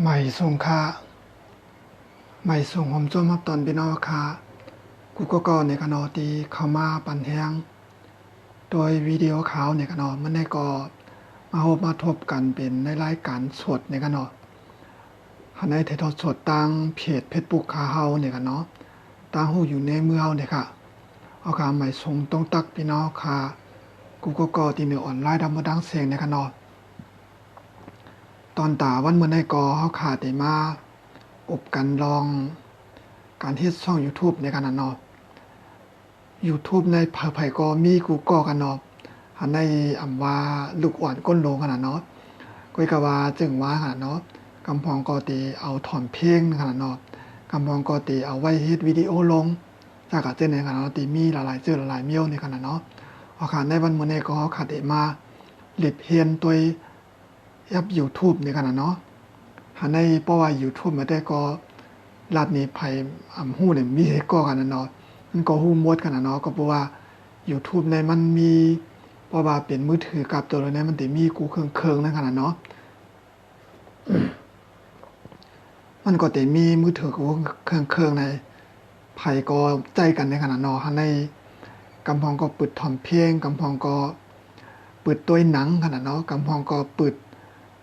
ใหม่ส่งค่าใหม่ส่งผมจมมาตอนพี่น้องค่ะกูก็ในขณะที่เข้ามาปั่นแหงโดยวิดีโอข่าวในขณะมันได้ก็มาทบกันเป็นในรายการสดในขณะในถ่ายทอดสดตั้งเพจเฟซบุ๊กขาเฮาเนี่ยกันเนาะตั้งหูอยู่ในมือเฮาเนี่ยค่ะเอาค่ะใหม่ส่งตรงตักพี่น้องค่ะกูก็ที่ในออนไลน์ทำมาดังเสียงในขณะตอนตาวันเมื่อในก็เฮาขาดได้มาอบกันลองการเฮ็ดช่อง YouTube ในกันเนาะ YouTube ในไผก็มีกูก็กันเนาะอันในอำว่าลูกอ่อนก้นโลขนาดเนาะก้อยก็ว่าจึงว่าขนาดเนาะกำพองก็ติเอาถอนเพลงขนาดเนาะกำพองก็ติเอาไว้เฮ็ดวิดีโอลงจากอาจจะในขนาดเนาะติมีหลายๆชื่อหลายๆเมียวในขนาดเนาะเอาค่ะในวันมื้อนี้ก็ขาดได้มาเล็บเฮียนตัวแอป YouTube ในขนาดเนาะหันในเพราะว่า YouTube มาได้ก็รัฐนี้ไผฮู้เนี่ยมีเฮ็ดก็กันเนาะมันก็ฮู้หมดกันเนาะก็เพราะว่า YouTube ในมันมีเพราะว่าเป็นมือถือกับตัวนั้นมันสิมีกูเครื่องๆนั่นขนาดเนาะมันก็สิมีมือถือกูเครื่องๆในไผก็ใจกันในขนาดเนาะหันในกำพองก็เปิดถอนเพลงกำพองก็เปิดตัวหนังขนาดเนาะกำพองก็เปิด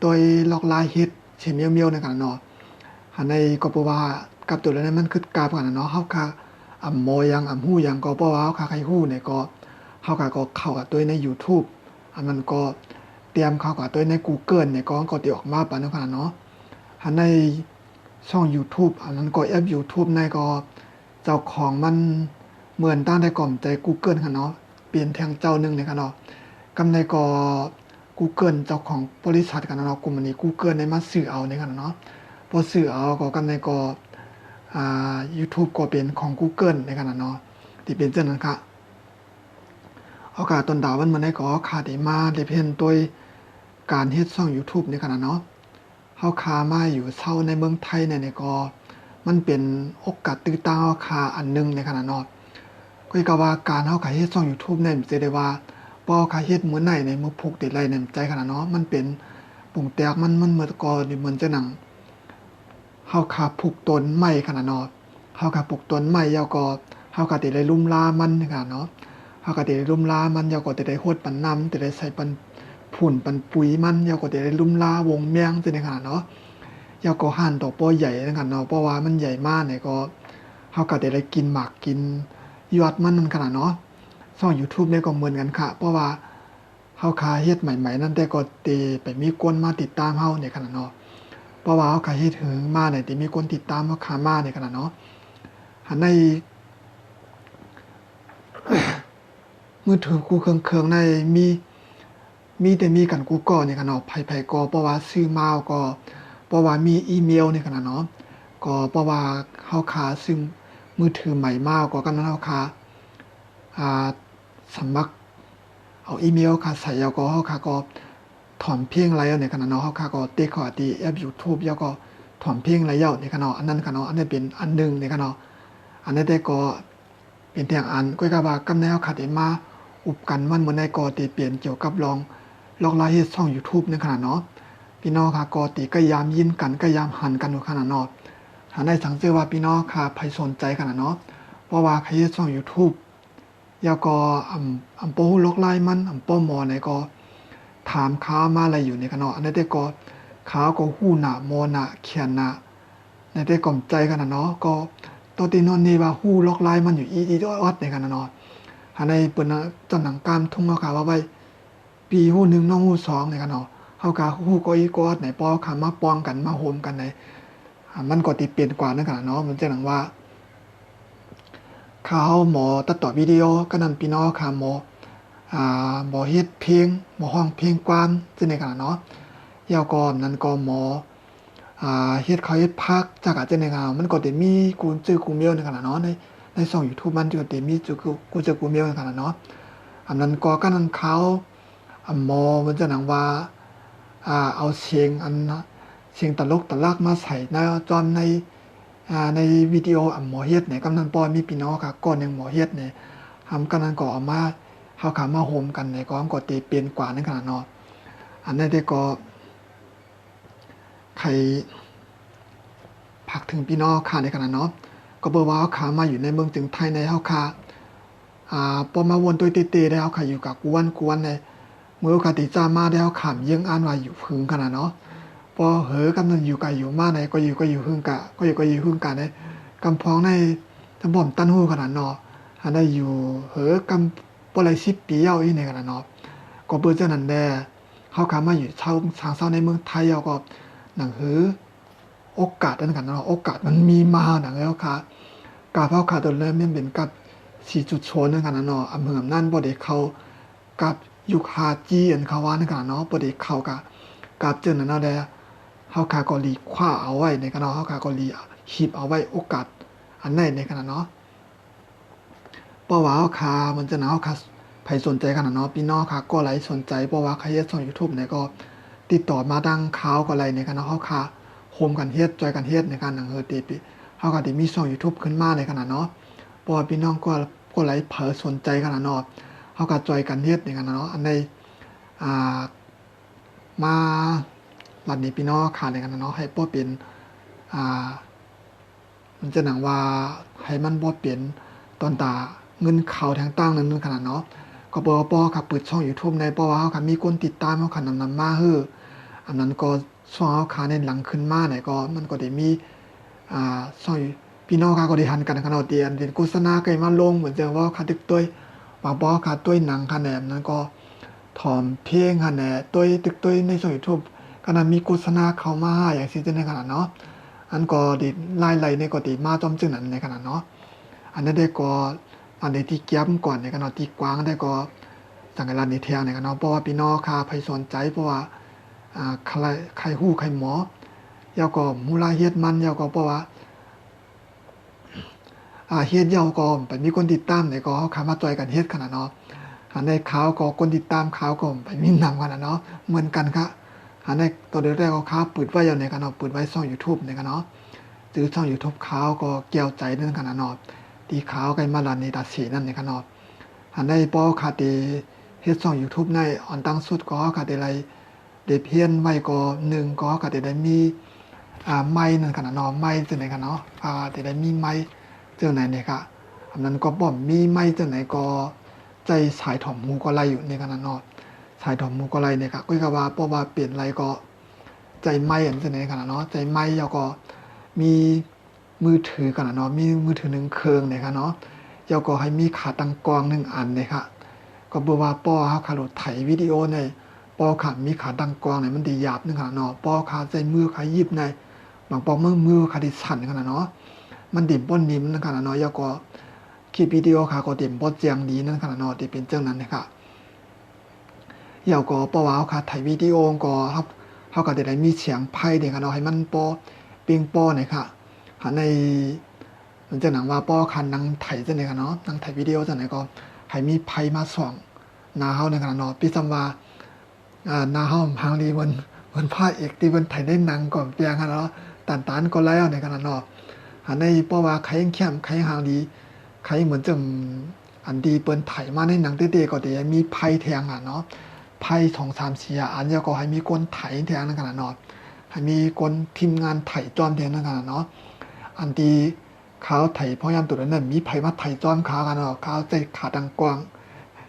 ตัวลอกลายฮิตเช่นเมียวๆในขนาดเนาะหันในก็เพราะว่ากับตัวนั้นมันคือกาบกันเนาะเฮาค่ะโมยังฮู้ยังก็เพราะว่าเฮาค่ะใครฮู้เนี่ยก็เฮาก็เข้ากับตัวใน YouTube อันมันก็เตรียมเข้ากับตัวใน Google เนี่ยก็ติออกมาปานนั้นขนาดเนาะหันในช่อง YouTube อันนั้นก็แอป YouTube ในก็เจ้าของมันเหมือนตั้งได้ก่อมใจ Google ค่ะเนาะเปลี่ยนแทงเจ้านึงเนี่ยค่ะเนาะกำในก็ Google เจ้าของบริษัทกันเนาะกลุ่มนี้ Google ได้มาซื้อเอาเนี่ยค่ะเนาะพอซื้อเอาก็กำในก็YouTube ก็เป็นของ Google ในขณะเนาะที่เป็นจังนั้นค่ะเอาค่ะตอนดาวันมื้อนี้ก็ขาได้มาได้เห็นตัวการเฮ็ดช่อง YouTube ในขณะเนาะเฮาขามาอยู่เช่าในเมืองไทยเนี่ยก็มันเป็นโอกาสตื่นตาเฮาขาอันนึงในขณะเนาะก็ว่าการเฮาขาเฮ็ดช่อง YouTube เนี่ยสิได้ว่าบ่ขาเฮ็ดมื้อไหนในมื้อพุกติดไรเนี่ยใจขนาดเนาะมันเป็นปุ่งแตกมันเหมือนก็เหมือนจะหนังเฮาขาปลูกต้นไม้ขนาดเนาะเฮาขาปลูกต้นไม้แล้วก็เฮาก็สิได้ลุ่มลามันขนาดเนาะเฮาก็สิได้ลุ่มลามันแล้วก็สิได้โฮดปันน้ำสิได้ใส่ปันฝุ่นปันปุ๋ยมันแล้วก็สิได้ลุ่มลาวงแมงจังได๋ขนาดเนาะแล้วก็ห่านดอกปอใหญ่จังซั่นเนาะเพราะว่ามันใหญ่มากเนี่ยก็เฮาก็สิได้กินหมากกินยอดมันขนาดเนาะช่อง YouTube เนี่ยก็เหมือนกันค่ะเพราะว่าเฮาขาเฮ็ดใหม่ๆนั่นแต่ก็สิไปมีคนมาติดตามเฮาในขนาดเนาะเพราะว่าเฮาขาเฮ็ดถึงมาเนี่ยสิมีคนติดตามเฮาขามาในขนาดเนาะหันในมือถือกูเครื่องในมีแต่มีกันกูก็ในขนาดไผๆก็เพราะว่าซื้อมาก็เพราะว่ามีอีเมลในขนาดเนาะก็เพราะว่าเฮาขาซื้อมือถือใหม่มาก็กำลังเฮาขาสมัครเอาอีเมลค่ะใส่แล้วก็เฮาค่ะก็ถอนเพลงไรในขณะเนาะเฮาค่ะก็เตะเข้าที่แอป YouTube แล้วก็ถอนเพลงไรในขณะอันนั้นค่ะเนาะอันนี้เป็นอันนึงในขณะอันนั้นได้ก็เป็นแทงอันก็ก็ว่ากำแนวค่ะได้มาอุบกันมันมื้อในก็ติเปลี่ยนเกี่ยวกับลองไลฟ์เฮ็ดช่อง YouTube ในขณะเนาะพี่น้องค่ะก็ติก็ยามยินกันก็ยามหันกันอยู่ขณะเนาะถ้าได้สังเกตว่าพี่น้องค่ะไผสนใจขณะเนาะเพราะว่าใครเฮ็ดช่อง YouTubeแล้วก็ป้อลกไล่มันป้อหมอไหนก็ถามข่าวมาอะไรอยู่ในกันเนาะอันนี้ได้ก็ข่าวก็ฮู้หน้าหมอหน้าเขียนหน้าในได้ก่อมใจกันเนาะก็ตัวที่นอนนี่ว่าฮู้ลกไล่มันอยู่อีออดในกันเนาะอันในเปิ้นตอนหนังกามทุ่งเฮาค่ะว่าไว้ปีฮู้1น้องฮู้2ในกันเนาะเฮาก็ฮู้ก็อีกอดไหนป้อค่ะมาป้องกันมาโฮมกันในมันก็ติเปลี่ยนกว่านั่นกันเนาะมันจะหนังว่าข่าวหมอตัดต่อวิดีโอก็นำพี่น้องค่ะหมอเฮ็ดเพลงหมอห้องเพลงกวามจังได๋กันเนาะยาวก็นั้นก็หมอเฮ็ดเขาเฮ็ดพักจากจังได๋กันมันก็สิมีกูชื่อกูเมลในกันเนาะในช่อง YouTube มันก็สิมีชื่อกูชื่อกูเมลในกันเนาะอันนั้นก็กันนั้นเขาหมอมันจะหนังว่าเอาเสียงเสียงตลกตลักมาใส่ในจอมในวิดีโอหมอเฮ็ดเนี่ยกำนันปอมีพี่น้องค่ะก่อนหนึ่งหมอเฮ็ดเนี่ยกำนันก็เอามาเฮาขามาโฮมกันเนี่ยก็ตีเปลี่ยนกว่านั่นขนาดเนาะอันนั้นได้ก็ใคร หักถึงพี่น้องค่ะในขณะเนาะก็บอกว่าเขาขามาอยู่ในเมืองถึงไทยในเขาขาพอมาวนตัวเตะได้เขาขาอยู่กับกวนในเมื่อเขาติดจ้ามาได้เขาขามยังอ่านว่าอยู่พึ่งขนาดเนาะพอเหอกำลังอยู่กับอยู่มาในก็อยู่พึ่งกะก็อยู่พึ่งกันในกำพองในตำบลตั้นหูขนาดเนาะอันได้อยู่เหอกำปลาย10 ปีเอาอีในขนาดเนาะก็เปิดเจ้านั่นแด่เขาขามาอยู่ทางเศร้าในเมืองไทยเอาก็หนังหือโอกาสนั่นกันเนาะโอกาสมันมีมาหนังแล้วค่ะกาเพาขาตัวเริ่มมันเป็นกับ4 จุดโชนนั่นกันเนาะอำเภอนั่นบ่ได้เข้ากับยุค5Gอันเขาว่านั่นกันเนาะบ่ได้เข้ากับเจ้านั่นเนาะแด่เฮาขาก็รีคว้าเอาไว้ในกันเนาะเฮาขาก็รีหีบเอาไว้โอกาสอันไหนในกันเนาะเพราะว่าเฮาขามันจะเนาะเฮาขาใครสนใจกันเนาะพี่น้องค่ะก็ไลค์สนใจเพราะว่าใครเฮ็ดช่อง YouTube เนี่ยก็ติดต่อมาดังข่าวก็ไลค์ในกันเนาะเฮาค่ะโฮมกันเฮ็ดจอยกันเฮ็ดในการหนังติเฮาก็ได้มีช่อง YouTube ขึ้นมาในขณะเนาะเพราะว่าพี่น้องก็ไลค์เผอสนใจกันเนาะเฮาก็จอยกันเฮ็ดในกันเนาะอันในมาบัดนี้พี่น้องค่ะในกันเนาะให้บ่เป็นมันจะหนังว่าให้มันบ่เป็นตอนตาเงินเข้าทางตั้งนั้นขนาดเนาะก็บ่ครับเปิดช่อง YouTube ในเพราะว่าเฮาค่ะมีคนติดตามเฮาค่ะนำมาอันนั้นก็ช่องเฮาค่ะในหลังขึ้นมาเนี่ยก็มันก็ได้มีช่องพี่น้องค่ะก็ได้หันกันเนาะเตียนเป็นโฆษณาใกล้มาลงเหมือนจังว่าค่ะตึกต้วยว่าบ่ค่ะต้วยหนังค่ะแหนมนั้นก็ถอมเพลงค่ะแหนต้วยตึกต้วยในช่อง YouTube ก็นั้นมีโฆษณาเข้ามาอย่างซี่ในขนาดเนาะอันก็ได้ไล่ๆในก็ได้มาจอมจึงนั้นในขนาดเนาะอันนั้นได้ก็อันนี้ที่เกียมก่อนในกันเนาะที่กว้างได้ก็สังกัดในเทียงในกันเนาะเพราะว่าพี่น้องค่ะไผสนใจเพราะว่าใครฮู้ใครหมอยาวก็มูลาเฮ็ดมันยาวก็เพราะว่าเฮ็ดยาวก็ไปมีคนติดตามเนี่ยก็เฮาขามาจอยกันเฮ็ดขนาดเนาะอันในข่าวก็คนติดตามข่าวก็ไปมีนำกันเนาะเหมือนกันค่ะอันในตัวแรกก็ข่าวเปิดไว้อยู่ในกันเนาะเปิดไว้ช่อง YouTube ในกันเนาะจื้อช่อง YouTube ข่าวก็เกี่ยวใจนั่นกันเนาะที่ขาวไกมาลันในตัดสีนั่นในขนาดอันในปอคาเตเฮ็ดช่อง YouTube ในออนตั้งสุดก็คาเตไรเดเพียนไม้ก็1ก็คาเตได้มีไม้นั่นขนาดเนาะไม้จังไหนกันเนาะเตได้มีไม้จังไหนเนี่ยค่ะอันนั้นก็บ่มีไม้จังไหนก็ใจสายถ่อมหูก็ไล่อยู่ในขนาดเนาะสายถ่อมหูก็ไล่เนี่ยค่ะก็ว่าเพราะว่าเปลี่ยนไรก็ใจไม้อันจังไหนขนาดเนาะใจไม้แล้วก็มีมือถือกันเนาะมีมือถือ1เครื่องเนี่ยค่ะเนาะยาวก็ให้มีขาตั้งกล้อง1อันเนี่ยค่ะก็บ่ว่าป้อเฮาค่ะโหลดไถวิดีโอในป้อค่ะมีขาตั้งกล้องเนี่ยมันดีหยาบนึงค่ะเนาะป้อค่ะใช้มือค่ะหยิบในบางป้อมือค่ะดิสั่นค่ะเนาะมันดิ่มบ่นิ่มนึงค่ะเนาะยาวก็คลิปวิดีโอค่ะก็ดิ่มบ่เจียงดีนั่นค่ะเนาะที่เป็นจังนั้นนะคะยาวก็ป้อว่าเฮาค่ะไถวิดีโอก็เฮาก็ได้มีเสียงไพ่เนี่ยค่ะเนาะให้มันป้อเปียงป้อเนี่ยค่ะในมันจะหนังว่าป้อคันนังไถจังได๋กันเนาะนังไถวิดีโอจังได๋ก็ให้มีไผมาส่องหน้าเฮาในกันเนาะพี่ซำว่าหน้าเฮาหางลีเพิ่นพระเอกที่เพิ่นไถในหนังก็เปียงกันเนาะตันก็แล้วในกันเนาะในป้อว่าใครเข้มใครหางดีใครเหมือนจังอันดีเปิ้นไถมาในหนังเต้ๆก็ได้มีไผแทงอ่ะเนาะไผ2 3 4อันแล้วก็ให้มีคนไถแทงในกันเนาะให้มีคนทีมงานไถจอมแทงในกันเนาะอันที่เขาไถพยายามตัวนั้นมีไผมาไถจอมขากันเนาะเขาใจขาดังกว้าง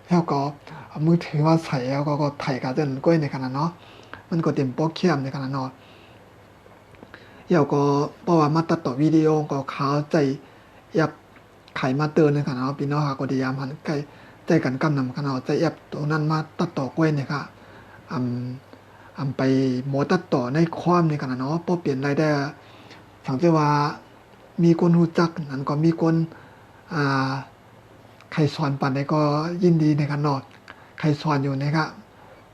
แล้วก็เอามือถือมาใส่แล้วก็ไถกันจนก้อยในขนาดเนาะมันก็เต็มโปรแกรมในขนาดเนาะแล้วก็เพราะว่ามาตัดต่อวิดีโอก็เขาใจแอบไขมาเตือนในขนาดเนาะพี่น้องค่ะก็พยายามหันใกล้ใจกันกำนำขนาดใจแอบตัวนั้นมาตัดต่อก้อยเนี่ยค่ะไปหมอตัดต่อในความในขนาดเนาะพอเปลี่ยนรายได้สังเกตว่ามีคนรู้จักนั้นก็มีคนใครสอนปันใดก็ยินดีในกันเนาะใครสอนอยู่นะครับ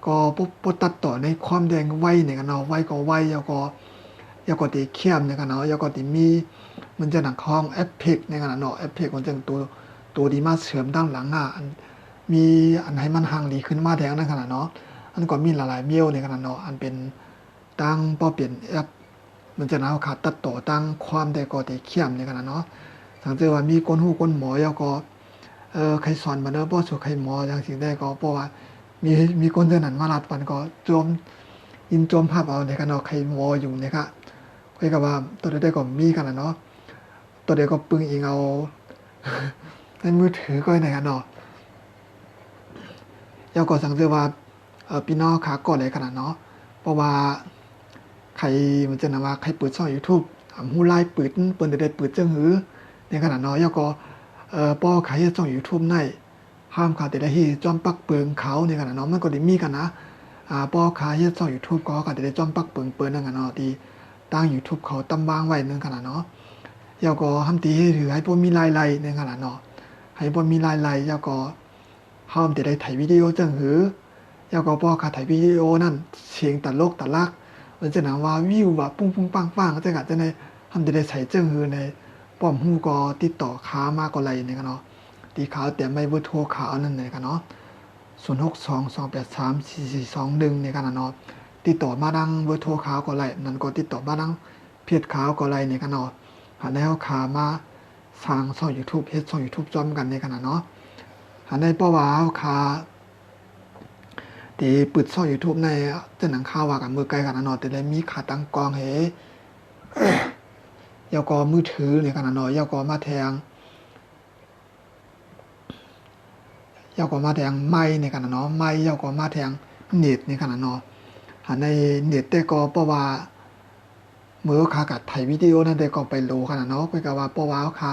ก็ปุ๊บตัดต่อในความแดงไว้ในกันเนาะไว้ก็ไว้แล้วก็ติเข้มในกันเนาะแล้วก็ติมีมันจะหนังของเอฟเฟกต์ในกันเนาะเอฟเฟกต์มันจะตัวดีมาเสริมด้านหลังมีอันให้มันห่างดีขึ้นมาแทงในขนาดเนาะอันก็มีหลายๆเมลในขนาดเนาะอันเป็นตั้งป้อเปลี่ยนแอปมันจะเอาขาดตัดต่อตั้งความได้ก็ได้เข้มในขนาดเนาะสังเกตว่ามีคนฮู้คนหมอแล้วก็ใครสอนมาเด้อบ่สู่ใครหมอจังซี่ได้ก็เพราะว่ามีคนเท่านั้นมารัดปันก็โจมภาพเอาในกันเนาะใครหมออยู่นะครับก็ คุยกับว่าตัวใดก็มีกันนะเนาะตัวใดก็ปึงอิงเอาในมือถือก็ไหนกันเนาะยาวก็สังเกตว่าพี่น้องขาก่อนเลยขนาดเนาะเพราะว่าใครมันจะนำว่าใครเปิดช่อง YouTube หูไล่เปิดได้เปิดจังหือในขนาดเนาะยาวก็ป้อใครช่อง YouTube ในห้ามขาดแต่ละที่จอมปักเปิงเขาในขนาดเนาะมันก็ได้มีกันนะป้อใครช่อง YouTube ก็ขาดแต่ละจอมปักเปิงนั่นกันเนาะที่ตั้ง YouTube เขาตำวางไว้นั่นขนาดเนาะยาวก็ห้ามตีให้ถือให้พวกมีลายในขนาดเนาะให้พวกมีลายยาวก็ห้ามแต่ได้ถ่ายวิดีโอจังหือยาวก็ป้อขาถ่ายวิดีโอนั่นเสียงตัดโลกตัดลักมันจะหนาว่าวิวว่าปุ้งปังก็จะกัดจะในทำจะได้ใส่เจิ้งฮือในป้อมหูก็ติดต่อค้ามากกว่าไรเนี่ยกันเนาะตีขาวแต่ไม่เบอร์โทรขาวนั่นเนี่ยกันเนาะ0622834421เนี่ยกันเนาะติดต่อมาดังเบอร์โทรขาวก็ไรนั่นก็ติดต่อมาดังเพจขาวก็ไรเนี่ยกันเนาะหาในเขาขามาสร้างช่อง YouTube เฮ็ดช่อง YouTube จอมกันในขนาดเนาะหาในป้อว่าเขาขาที่เปิดช่อง YouTube ในจะหนังข่าวว่ากันมือไกลกันเนาะแต่ได้มีขาตั้งกองเฮยาวก็มือถือในขนาดเนาะยาวก็มาแทงไม้ในขนาดเนาะไม้ยาวก็มาแทงเน็ตในขนาดเนาะหาในเน็ตแต่ก็เพราะว่าเมื่อขากัดถ่ายวิดีโอนั่นแต่ก็ไปโลขนาดเนาะก็ว่าเพราะว่าขา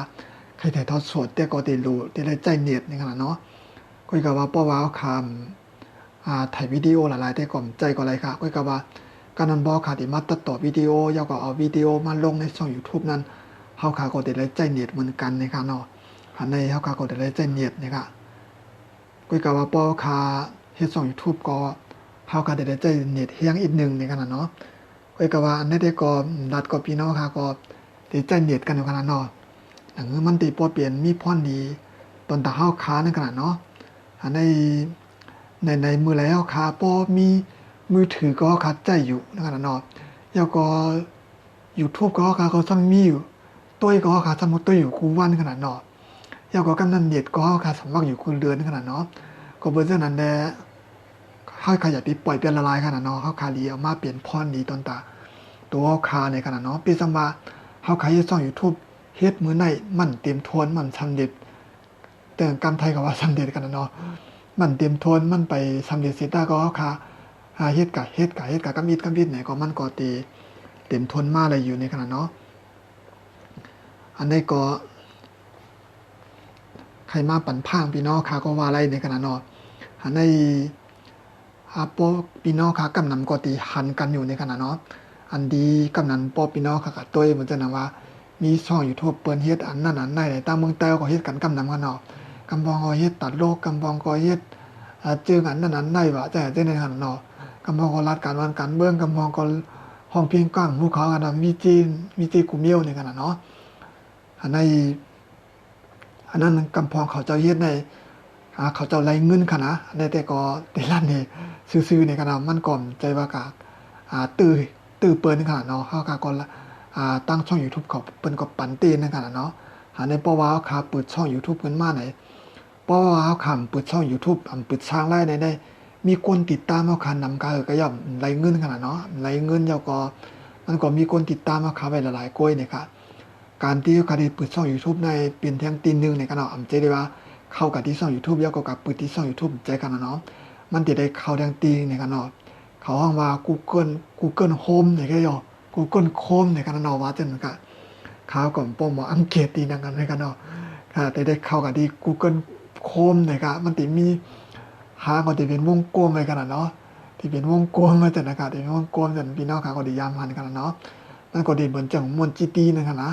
ใครถ่ายทอดสดแต่ก็ได้โลได้ใจเน็ตในขนาดเนาะก็ว่าเพราะว่าขาถ่ายวิดีโอหลายๆแต่ก่อนใจก็อะไรค่ะก็ว่าการนั้นบอกค่ะที่มาตัดต่อวิดีโอยาวก็เอาวิดีโอมาลงในช่อง YouTube นั้นเฮาค่ะก็ได้ใจเน็ตเหมือนกันนะคะเนาะหันในเฮาค่ะก็ได้ใจเน็ตนะคะก็ว่าปอค่ะเฮ็ดช่อง YouTube ก็เฮาค่ะได้ใจเน็ตเฮียงอีกนึงในขนาดเนาะก็ว่าอันนี้ได้ก็รัดก็พี่น้องค่ะก็ได้ใจเน็ตกันอยู่ขนาดเนาะอย่างมันติบ่เปลี่ยนมีพรดีตอนตาเฮาค้าในขนาดเนาะอันในมือแล้วค่ะป้อมีมือถือก็คัดใจอยู่นะครับเนาะแล้วก็ YouTube ก็ค่ะก็ซังมีอยู่ตัวก็ค่ะสมมุติตัวอยู่คู่วันขนาดเนาะแล้วก็กำนันเน็ตก็ค่ะสมัครอยู่คู่เดือนขนาดเนาะก็เบิ่งนั้นแหละเฮาขยับไปปล่อยเป็นละลายขนาดเนาะเฮาคาลีเอามาเปลี่ยนพรดีตอนตาตัวคาในขนาดเนาะปีซัมบาเฮาขายช่อง YouTube เฮ็ดมื้อไหนมันเต็มทวนมันสำเร็จแต่กำไทยก็ว่าสำเร็จกันเนาะมันเต็มทนมันไปสำเร็จสิตาก็ค่ะเฮ็ดกะกำอิดไหนก็มันก็เต็มทนมาเลยอยู่ในขณะเนาะอันนี้ก็ใครมาปั่นพางพี่น้องค่ะก็ว่าอะไรในขณะเนาะอันนี้ปอพี่น้องค่ะกำนำก็ตีหันกันอยู่ในขณะเนาะอันดีกำนันปอพี่น้องค่ะกับตัวเหมือนจะนะว่ามีช่องอยู่ทั่วเปิ้นเฮ็ดอันนั้นอันได้ตามเมืองเต้าก็เฮ็ดกันกำนำกันเนาะกำบองก็เฮ็ดตัดโลกกำบองก็เฮ็ดเจอกันนั้นได้ว่าแต่ในขณะเนาะกำบองก็รัดการวันการเบิ่งกำบองก็ห้องเพียงกว้างภูเขากันมีจีกุเมียวในขณะเนาะอันนั้นกำพองเขาเจ้าเฮ็ดในเขาเจ้าไรเงินค่ะนะในแต่ก็แต่ละนี่ซื่อๆในขณะมันก่อนใจว่ากะตื้อเปิ้นในขณะเนาะเฮาก็ตั้งช่อง YouTube เขาเปิ้นก็ปั่นตีนในขณะเนาะในเพราะว่าเขาเปิดช่อง YouTube เพิ่นมาไหนเพราะว่าเขาเปิดช่อง YouTube เปิดสร้างรายได้มีคนติดตามเขาคันนำก็ย่อมไรเงินขนาดเนาะไรเงินแล้วก็มันก็มีคนติดตามเขาไปหลายๆก้อยเนี่ยค่ะการที่เขาได้เปิดช่อง YouTube ในเปลี่ยนแทงตีนนึงในขณะใจได้ว่าเข้ากับที่ช่อง YouTube แล้วก็กับเปิดที่ช่อง YouTube ใจกันเนาะมันจะได้เข้าแทงตีในขณะเขาห้องว่า Google Home เนี่ยก็ย่อ Google Chrome ในขณะเนาะว่าจังก็ข่าวก่อนป้อมอังเกตตีนังกันในขณะแต่ได้เข้ากับที่ Google Chrome เนี่ยก็มันติมีหาก็จะเป็นวงกลมไปขนาดเนาะที่เป็นวงกลมมาจากอากาศเป็นวงกลมจนพี่น้องค่ะก็ดียามหันกันเนาะมันก็ดีเหมือนจังมวนจีตีนะครับนะ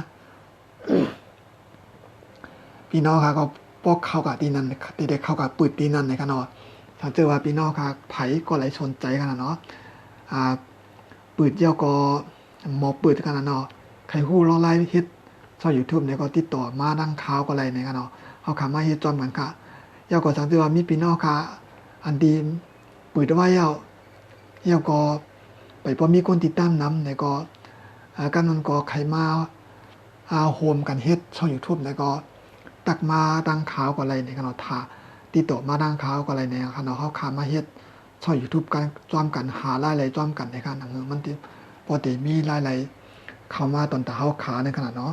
พี่น้องค่ะก็ปอกเข้ากับที่นั่นที่ได้เข้ากับปืดที่นั่นในกันเนาะถ้าเจอว่าพี่น้องค่ะไผก็ไหลชนใจกันเนาะปืดเยี่ยวก็หมอปืดกันเนาะใครฮู้รอไล่เฮ็ดช่อง YouTube เนี่ยก็ติดต่อมาดังข่าวก็อะไรในกันเนาะเฮาขามาเฮ็ดจอมกันค่ะเยี่ยวก็สังเกตว่ามีพี่น้องค่ะอันดีปืดไว้เยี่ยวก็ไปพอมีคนติดตามนำเนี่ยก็กันมันก็ใครมาโฮมกันเฮ็ดช่อง YouTube แล้วก็ตักมาดังข่าวก็อะไรในกันเนาะถ้าติดต่อมาดังข่าวก็อะไรในกันเนาะเฮาขามาเฮ็ดช่อง YouTube กันจอมกันหารายๆจอมกันในการมันพอได้มีหลาย เข้ามาตอนตาเฮาขาในขนาดเนาะ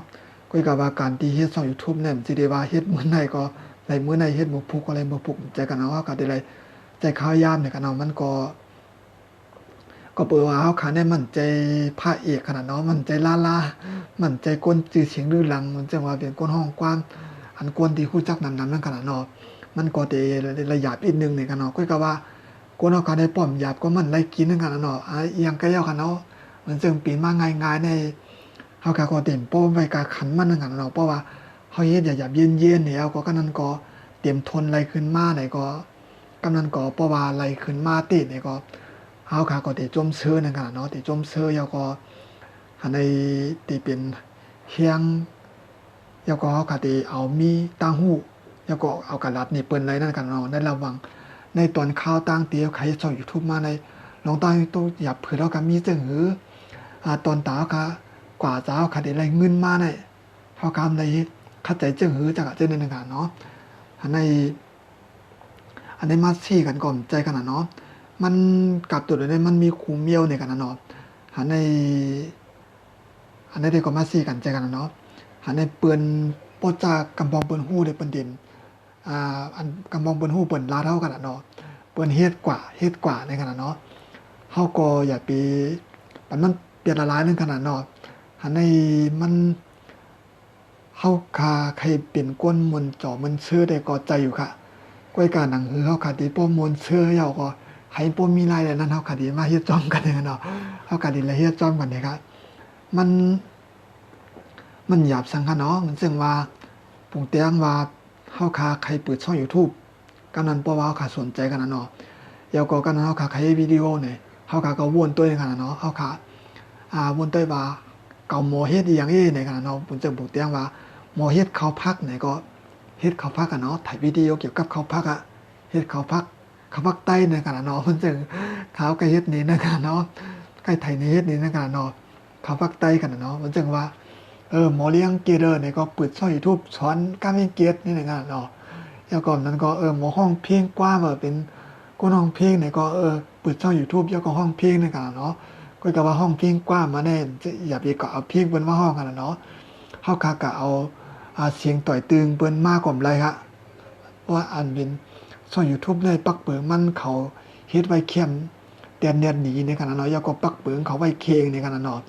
ก็กับว่าการที่เฮ็ดช่อง YouTube เนี่ยสิได้ว่าเฮ็ดมื้อใดก็ในมื้อใดเฮ็ดบ่พุกอะไรบ่พุกใจกันเนาะก็ได้เลยใจข้าวยามเนี่ยกันเนาะมันก็เปิดว่าเฮาขาได้มั่นใจพระเอกขนาดเนาะมั่นใจลามั่นใจก้นจื่อเสียงลือหลังมันจังว่าเป็นก้นห้องกว้างอันกวนที่ฮู้จักนำนั่นขนาดเนาะมันก็ได้ระยะนิดนึงนี่กันเนาะก็กับว่าก้นเฮาขาได้ป้อมหยาบก็มันไล่กินนั่นกันเนาะอีหยังก็ยาวกันเนาะมันจึงปีนมาง่ายๆในเฮาก็เต็มโป้ไว้กะขันมันนั่นกันเนาะเพราะว่าเฮาเฮ็ดหยาบๆเย็นๆแล้วก็นั้นก็เตรียมทนไหลขึ้นมาไหนก็กำนั้นก็เพราะว่าไหลขึ้นมาติดนี่ก็เฮาก็ได้จมเชื้อนั่นกันเนาะที่จมเชื้อแล้วก็อันในที่เป็นเฮียงแล้วก็เฮาก็ได้เอามีตางหู้แล้วก็เอากระดาษนี่เปิ้นไหลนั่นกันเนาะในระวังในตอนข่าวต่างเตียวใครช่อง YouTube มาในลองตั้งตู้หยับเผื่อแล้วก็มีจังหือตอนตาก็กว่าจะเอาคดีอะไรเงินมาเนี่ยเขากำไรคัดใจจึงหือจากเจ้าหนึ่งกันเนาะอันในมาซี่กันก่อนใจกันเนาะมันกับตัวนี้มันมีคูเมียวในกันเนาะอันในเด็กก็มาซี่กันใจกันเนาะอันในเปือนโปจากกำบองเปือนหู้ในประเด็นอันกำบองเปือนหู้เปือนลาเท่ากันเนาะเปือนเฮ็ดกว่าในกันเนาะเขาก็อย่าไปมันเปลี่ยนละลายในขนาดเนาะอันในมันเฮาคาใครเป็นก้นมนจ่อมันเชื่อได้ก็ใจอยู่ค่ะก้อยการหนังหือเฮาคาดีป้อมนเชื่อเฮาก็ให้ป้อมมีรายแล้วนั้นเฮาคาดีมาเฮ็ดจ้อมกันเนาะเฮาคาดีละเฮ็ดจ้อมกันเนี่ยครับมันหยาบสังขะเนาะมันซึ่งว่าปุ่งเตียงว่าเฮาคาใครเปิดช่อง YouTube กันนั้นเพราะว่าเฮาคาสนใจกันเนาะแล้วก็กันนั้นเฮาคาใครวิดีโอเนี่ยเฮาคาก็วนตัวในขนาดเนาะเฮาคาวนตัวว่าเก่าหมอเฮ็ดอีหยังในขนาดเนาะปุ่นจึงปุ่งเตียงว่าหมอเฮ็ดข้าวพักไหนก็เฮ็ดข้าวพักกันเนาะถ่ายวิดีโอเกี่ยวกับข้าวพักเฮ็ดข้าวพักใต้ในขนาดเนาะมันจึงเท้าก็เฮ็ดนี่ในขนาดเนาะใกล้ไทยนี่เฮ็ดนี่ในขนาดเนาะข้าวพักใต้กันเนาะมันจึงว่าหมอเลี้ยงเกเรเนี่ยก็เปิดช่อง YouTube สอนการเลี้ยงเกดนี่ในขนาดเนาะแล้วก่อนนั้นก็หมอห้องเพลงกว้างเป็นก้นห้องเพลงเนี่ยก็เปิดช่อง YouTube แล้วก็ห้องเพลงในขนาดเนาะก็กับว่าห้องเพลงกว้างมาแน่อย่าไปก็เอาเพลงเปิ้นว่าห้องกันเนาะเฮาคากะเอาเสียงต่อยตึงเปิ้นมากกว่าไรฮะว่าอันเป็นช่อง YouTube ในปักเปิงมันเขาเฮ็ดไว้เข้มแต่เนียนหนีในขณะเนาะแล้วก็ปักเปิงเขาไว้เคงในขณะเนาะ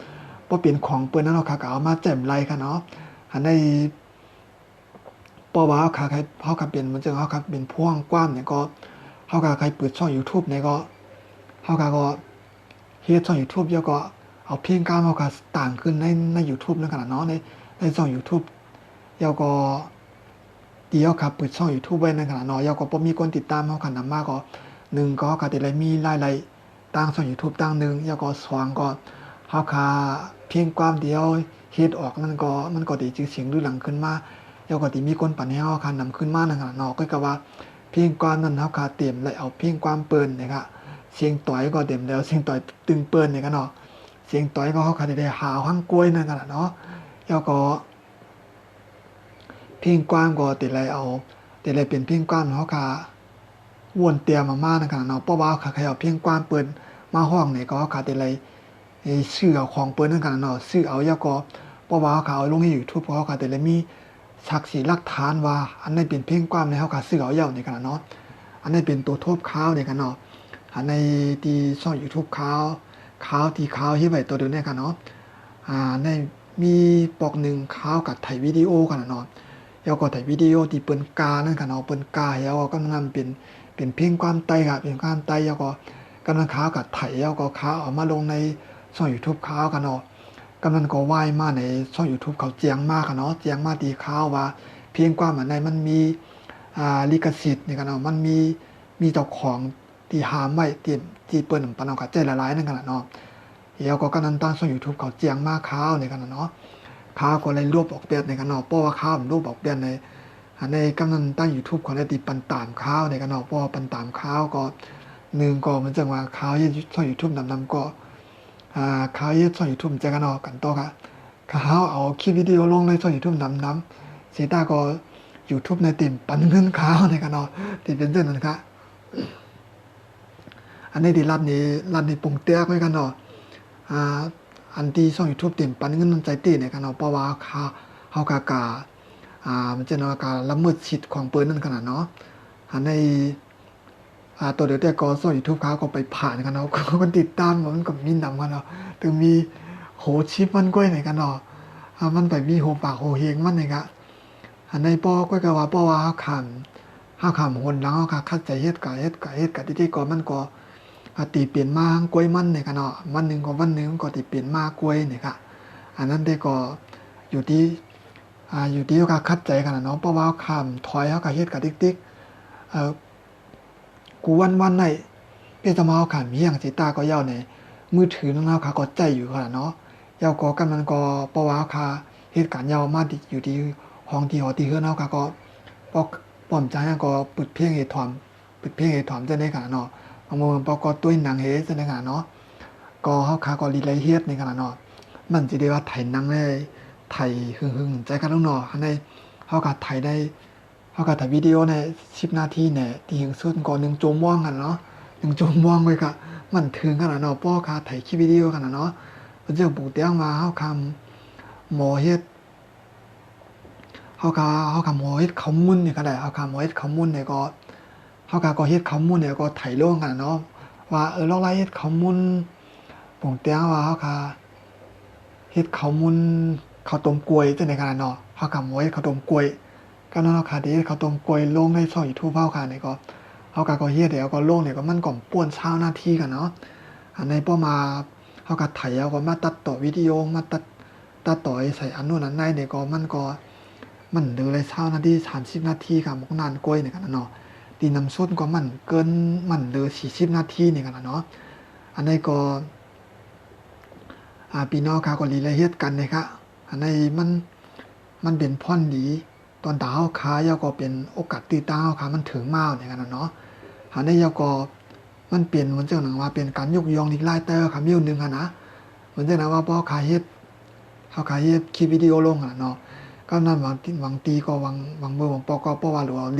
บ่เป็นของเปิ้นนั้นเนาะคากะเอามาแจ่มไรค่ะเนาะอันในเพราะว่าเฮาคาเป็นมันจังเฮาคาเป็นพ่วงกว้างเนี่ยก็เฮาคาใครเปิดช่อง YouTube เนี่ยก็เฮาคาก็เฮ็ดช่อง YouTube แล้วก็เอาเพลงกลางเฮาคาต่างขึ้นใน YouTube ในขณะเนาะในช่อง YouTube แล้วก็เดี๋ยวครับเปิดช่อง YouTube ไว้ในขณะเนาะแล้วก็บ่มีคนติดตามเฮาคันนำมาก็1ก็เฮาก็ได้มีรายต่างช่อง YouTube ต่างนึงแล้วก็2ก็เฮาคาเพียงความเดียวเฮ็ดออกมันก็ได้ชื่อเสียงลือหลังขึ้นมาแล้วก็สิมีคนปันให้เฮาคันนำขึ้นมาในขณะเนาะก็ว่าเพียงความนั้นเฮาคาเต็มแล้วเอาเพียงความเปิ้นนะครับเสียงต่อยก็เต็มแล้วเสียงต่อยตึงเปิ้นนี่กันเนาะเสียงต่อยก็เฮาคาได้หาหังกล้วยนั่นกันเนาะแล้วก็เพลงกว้างก็ติดอะไรเป็นเพลงกว้างเฮาคาวนเตียมานั่นกันเนาะเพราะว่าเขาใครเอาเพลงกว้างเปิ้นมาห้องนี่ก็เฮาคาได้อะไรซื้อเอาของเปิ้นนั่นกันเนาะซื้อเอาแล้วก็เพราะว่าเขาเอาลงใน YouTube เฮาคาได้มีศักดิ์ศรีหลักฐานว่าอันนั้นเป็นเพลงกว้างในเฮาคาซื้อเอาแล้วนี่กันเนาะอันนี้เป็นตัวทบข่าวนี่กันเนาะอันในที่ช่อง YouTube ข่าวที่ข่าวเฮ็ดไว้ตัวเดียวเนี่ยกันเนาะในมีปอกนึงข่าวกับถ่ายวิดีโอกันเนาะแล้วก็ถ่ายวิดีโอที่เปิ้นกานั่นกันเนาะเปิ้นกาแล้วก็กำลังเป็นเพลงความไต้ครับเป็นความไต้แล้วก็กำลังข่าวกับถ่ายแล้วก็ข่าวเอามาลงในช่อง YouTube ข่าวกันเนาะกำลังก็ว่ายมาในช่อง YouTube เขาเจียงมากกันเนาะเจียงมาตีข่าวว่าเพลงความอันใดมันมีลิขสิทธิ์นี่กันเนาะมันมีเจ้าของที่หามไว้ที่เปิ้นปานเอาก็ใจละลายนั่นกันเนาะแล้วก็กำลังตั้งช่อง YouTube เขาเจียงมาข่าวนี่กันเนาะข่าวก็เลยรวบออกแบบในกันเนาะเพราะว่าข่าวมันรวบออกแบบในกำลังตั้ง YouTube ของได้ติปันตามข่าวในกันเนาะเพราะปันตามข่าวก็1ก็มันจังว่าข่าวที่ช่อง YouTube นำก็ข่าวที่ช่อง YouTube จะกันเนาะกันต่อค่ะข่าวเอาคลิปวิดีโอลงในช่อง YouTube นำสิตาก็ YouTube ในติ่มปันเงินข่าวในกันเนาะที่เป็นเรื่องนั้นค่ะอันนี้ที่รัฐนี้ปุ่งเตี้ยไว้กันเนาะ อันที่ช่อง YouTube เต็มปันเงินใจตีในกันเนาะเพราะว่าเฮากากามันจะเนาะกาละเมิดสิทธิ์ของเปิ้นนั่นขนาดเนาะอันในตัวเดียวแต่ก็ช่อง YouTube เขาก็ไปผ่านกันเนาะก็ติดตามมันก็มีนำกันเนาะถึงมีโหชิปมันก้อยในกันเนาะมันไปมีโหปากโหเฮงมันนี่กะอันในป้อก้อยก็ว่าป้อว่าเฮาขำคนแล้วเฮาคัดใจเฮ็ดกะที่ก็มันก็ตีเปลี่ยนมาก้อยมันนี่กันเนาะวันนึงก็วันนึงก็ตีเปลี่ยนมาก้อยนี่กะอันนั้นได้ก็อยู่ที่เฮาคัดใจกันเนาะเพราะว่าขำถอยเฮาก็เฮ็ดกะติ๊กกูวันไหนเปียจะมาเฮาขำเฮียงสิตาก็ยาวในมือถือนั่นเฮาก็ใจอยู่ขนาดเนาะยาวก็กันมันก็เพราะว่าเหตุการณ์ยาวมาอยู่ที่ห้องที่หอที่เฮือนเฮาก็ป้อมใจก็ปึดเพียงเหตุถอมจะได้ขนาดเนาะบางมื้อปก็ตุ้ยหนังเฮจะได้ขนาดเนาะก็เฮาก็ลีไลเฮ็ดในขนาดเนาะมันสิได้ว่าไถหนังได้ไถหึงๆใจกันเนาะอันในเฮาก็ไถได้เฮาก็ถ่ายวิดีโอใน10นาทีเนี่ยที่ถึงสุดก็1ชั่วโมงกันเนาะ1ชั่วโมงไว้ก็มันถึงขนาดเนาะป้อถ่ายคลิปวิดีโอขนาดเนาะเพิ่นจะปลูกเตียงมาเฮาหมอเฮ็ดเฮาหมอเฮ็ดข้าวมุ้นนี่ก็ได้เฮาหมอเฮ็ดข้าวมุ้นเนี่ยก็เฮาก็เฮ็ดข้าวมุ้นเนี่ยก็ไถลงกันเนาะว่าลอกไล่เฮ็ดข้าวมุ้นปลูกเตียงว่าเฮาเฮ็ดข้าวมุ้นข้าวต้มกล้วยจังได๋ขนาดเนาะเฮาหมอเฮ็ดข้าวต้มกล้วยก็เนาะที่เฮ็ดข้าวต้มกล้วยลงในช่อง YouTube เฮานี่ก็เฮาก็เฮ็ดแล้วก็ลงเนี่ยก็มันก็ป่วน20นาทีกันเนาะอันในพอมาเฮาก็ไถเอาก็มาตัดต่อวิดีโอมาตัดต่อใส่อันนู้นอันในเนี่ยก็มันเหลือเลย20นาที30นาทีค่ะมันก็นานกว่านี่กันเนาะตีน้ำส้นก็มันเกินมันเหลือ40นาทีนี่กันเนาะอันนี้ก็พี่น้องค่ะก็ลีละเฮ็ดกันนะคะอันนี้มันเป็นพรดีตอนตาเฮาค้ายาวก็เป็นโอกาสตีตาเฮาค่ะมันถึงมาเนี่ยกันเนาะอันนี้ยาวก็มันเปลี่ยนเหมือนจังหนังว่าเป็นการยกย่องอีกหลายเตอค่ะมีอยู่นึงนะเหมือนจังนั้นว่าพอค้าเฮ็ดเฮาค้าเฮ็ดคลิปวิดีโอลงเนาะก็นั่นหวังตีก็หวังเมื่อหวังปอก็เพราะว่าหรือเอา